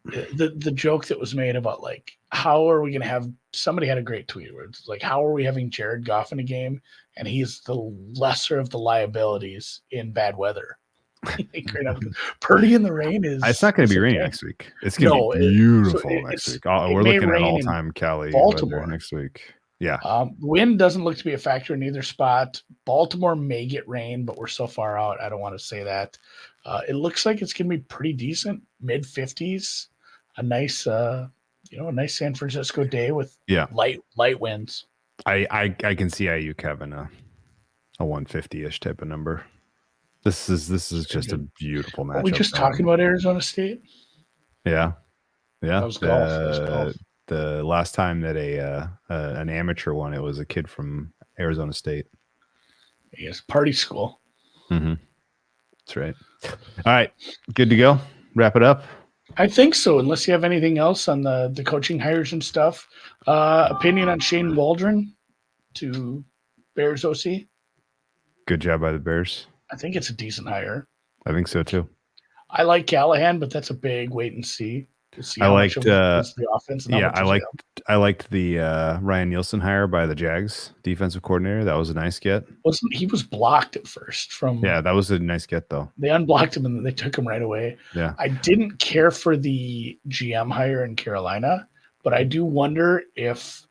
the joke that was made about, like, how are we going to have – somebody had a great tweet where it's like, how are we having Jared Goff in a game, and he's the lesser of the liabilities in bad weather? Purdy in the rain is – it's not going to be raining next week. It's going to be beautiful next week. We're looking at all-time Cali Baltimore next week. Yeah. Wind doesn't look to be a factor in either spot. Baltimore may get rain, but we're so far out, I don't want to say that. It looks like it's going to be pretty decent, mid 50s. A nice, a nice San Francisco day with light winds. I can see Ayuk having a 150-ish type of number. This is just a beautiful matchup. Are we just talking about Arizona State? Yeah. That was golf. The last time that an amateur won, it was a kid from Arizona State. Yes, party school. Mm-hmm. That's right. All right, good to go. Wrap it up. I think so, unless you have anything else on the coaching hires and stuff. Opinion on Shane Waldron to Bears OC? Good job by the Bears. I think it's a decent hire. I think so too. I like Callahan, but that's a big wait and see. I liked the offense. I liked the Ryan Nielsen hire by the Jags defensive coordinator. That was a nice get. He was blocked at first from. Yeah, that was a nice get though. They unblocked him and then they took him right away. Yeah, I didn't care for the GM hire in Carolina, but I do wonder if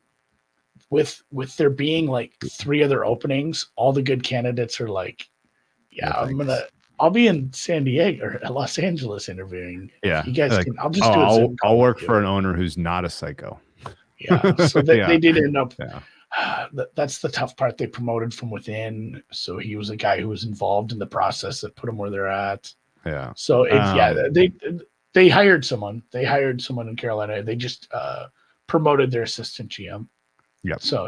with there being like 3 other openings, all the good candidates are like, I'll be in San Diego or Los Angeles interviewing. Yeah, you guys can. I'll just do it. I'll work for an owner who's not a psycho. Yeah, so they did end up. That's the tough part. They promoted from within, so he was a guy who was involved in the process that put them where they're at. Yeah. So they hired someone. They hired someone in Carolina. They just promoted their assistant GM. Yeah. So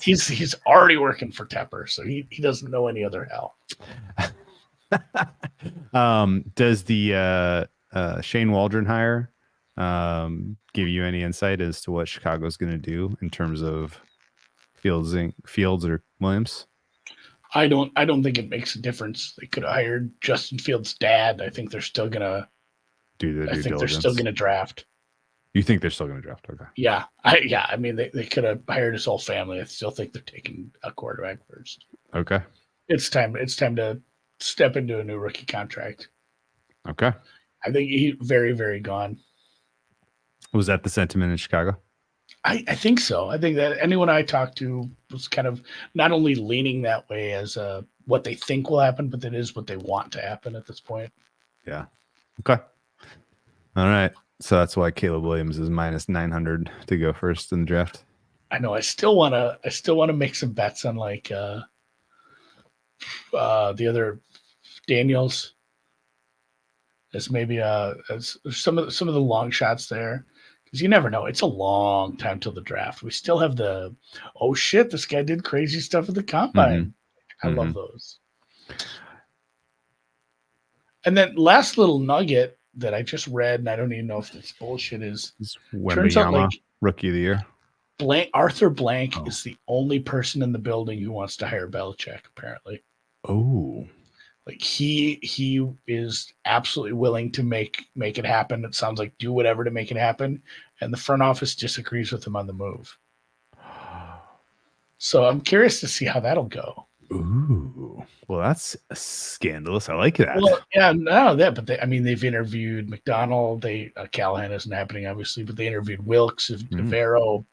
he's already working for Tepper, so he doesn't know any other hell. Does the Shane Waldron hire give you any insight as to what Chicago's going to do in terms of Fields or Williams? I don't think it makes a difference. They could have hired Justin Fields' dad. I think they're still gonna do the due diligence. They're still gonna draft. You think they're still gonna draft? Okay. Yeah. I mean, they could have hired his whole family. I still think they're taking a quarterback first. Okay. It's time to step into a new rookie contract. Okay. I think he's very, very gone. Was that the sentiment in Chicago? I think so. I think that anyone I talked to was kind of not only leaning that way as what they think will happen, but that is what they want to happen at this point. Yeah. Okay. All right. So that's why Caleb Williams is minus 900 to go first in the draft. I know. I still want to make some bets on like the other Daniels. As maybe as some of the long shots there. Because you never know. It's a long time till the draft. We still have oh shit, this guy did crazy stuff at the combine. I love those. And then last little nugget that I just read, and I don't even know if it's bullshit, is turns out like rookie of the year. Arthur Blank is the only person in the building who wants to hire Belichick, apparently. Oh. Like he is absolutely willing to make it happen. It sounds like do whatever to make it happen. And the front office disagrees with him on the move. So I'm curious to see how that'll go. Ooh. Well, that's scandalous. I like that. Well, yeah, no, that, but they've interviewed McDonald. Callahan isn't happening, obviously, but they interviewed Wilkes, Navarro,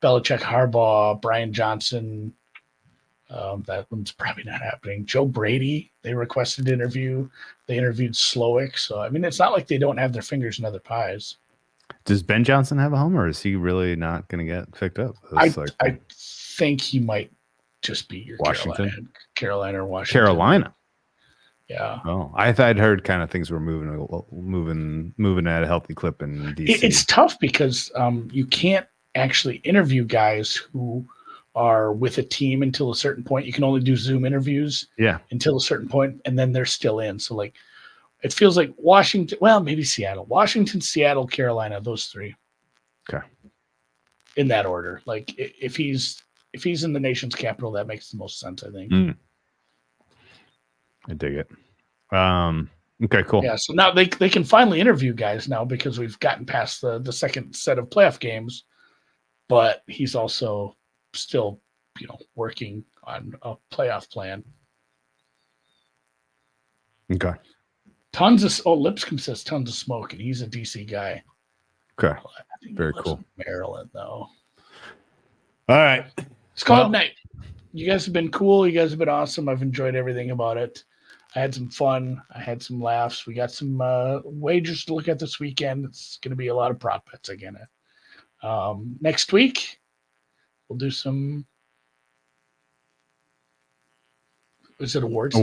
Belichick, Harbaugh, Brian Johnson. That one's probably not happening. Joe Brady, they requested an interview. They interviewed Slowick. So, it's not like they don't have their fingers in other pies. Does Ben Johnson have a home, or is he really not going to get picked up? I think he might just be your Washington, Carolina or Washington. Carolina. Yeah. Oh, I'd heard kind of things were moving at a healthy clip in DC. It's tough because you can't actually interview guys who are with a team until a certain point. You can only do Zoom interviews until a certain point, and then they're still in. So, like, it feels like Washington, well, maybe Seattle. Washington, Seattle, Carolina, those three. Okay. In that order. Like, if he's in the nation's capital, that makes the most sense, I think. I dig it. Okay, cool. Yeah, so now they can finally interview guys now because we've gotten past the second set of playoff games, but he's also still, working on a playoff plan. Okay. Lipscomb says tons of smoke, and he's a DC guy. Okay. I think very cool. Maryland, though. All right. It's called night. You guys have been cool. You guys have been awesome. I've enjoyed everything about it. I had some fun. I had some laughs. We got some wagers to look at this weekend. It's going to be a lot of prop bets again. Next week, we'll do some. Is it awards?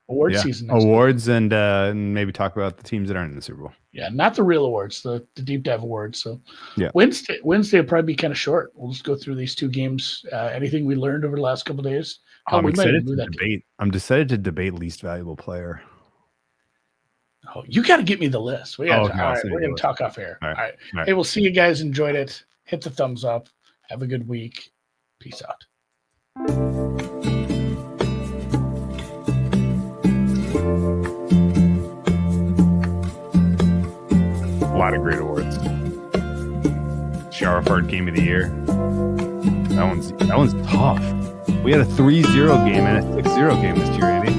Awards season. Awards and maybe talk about the teams that aren't in the Super Bowl. Yeah, not the real awards, the deep dive awards. So yeah, Wednesday will probably be kind of short. We'll just go through these two games. Anything we learned over the last couple of days. I'm excited to debate. I'm decided to debate least valuable player. Oh, you got to get me the list. All right, we're going to talk off air. All right. Hey, we'll see you guys. Enjoyed it. Hit the thumbs up. Have a good week. Peace out. A lot of great awards. Sharifard Game of the Year. That one's tough. We had a 3-0 game and a 6-0 game this year, Andy.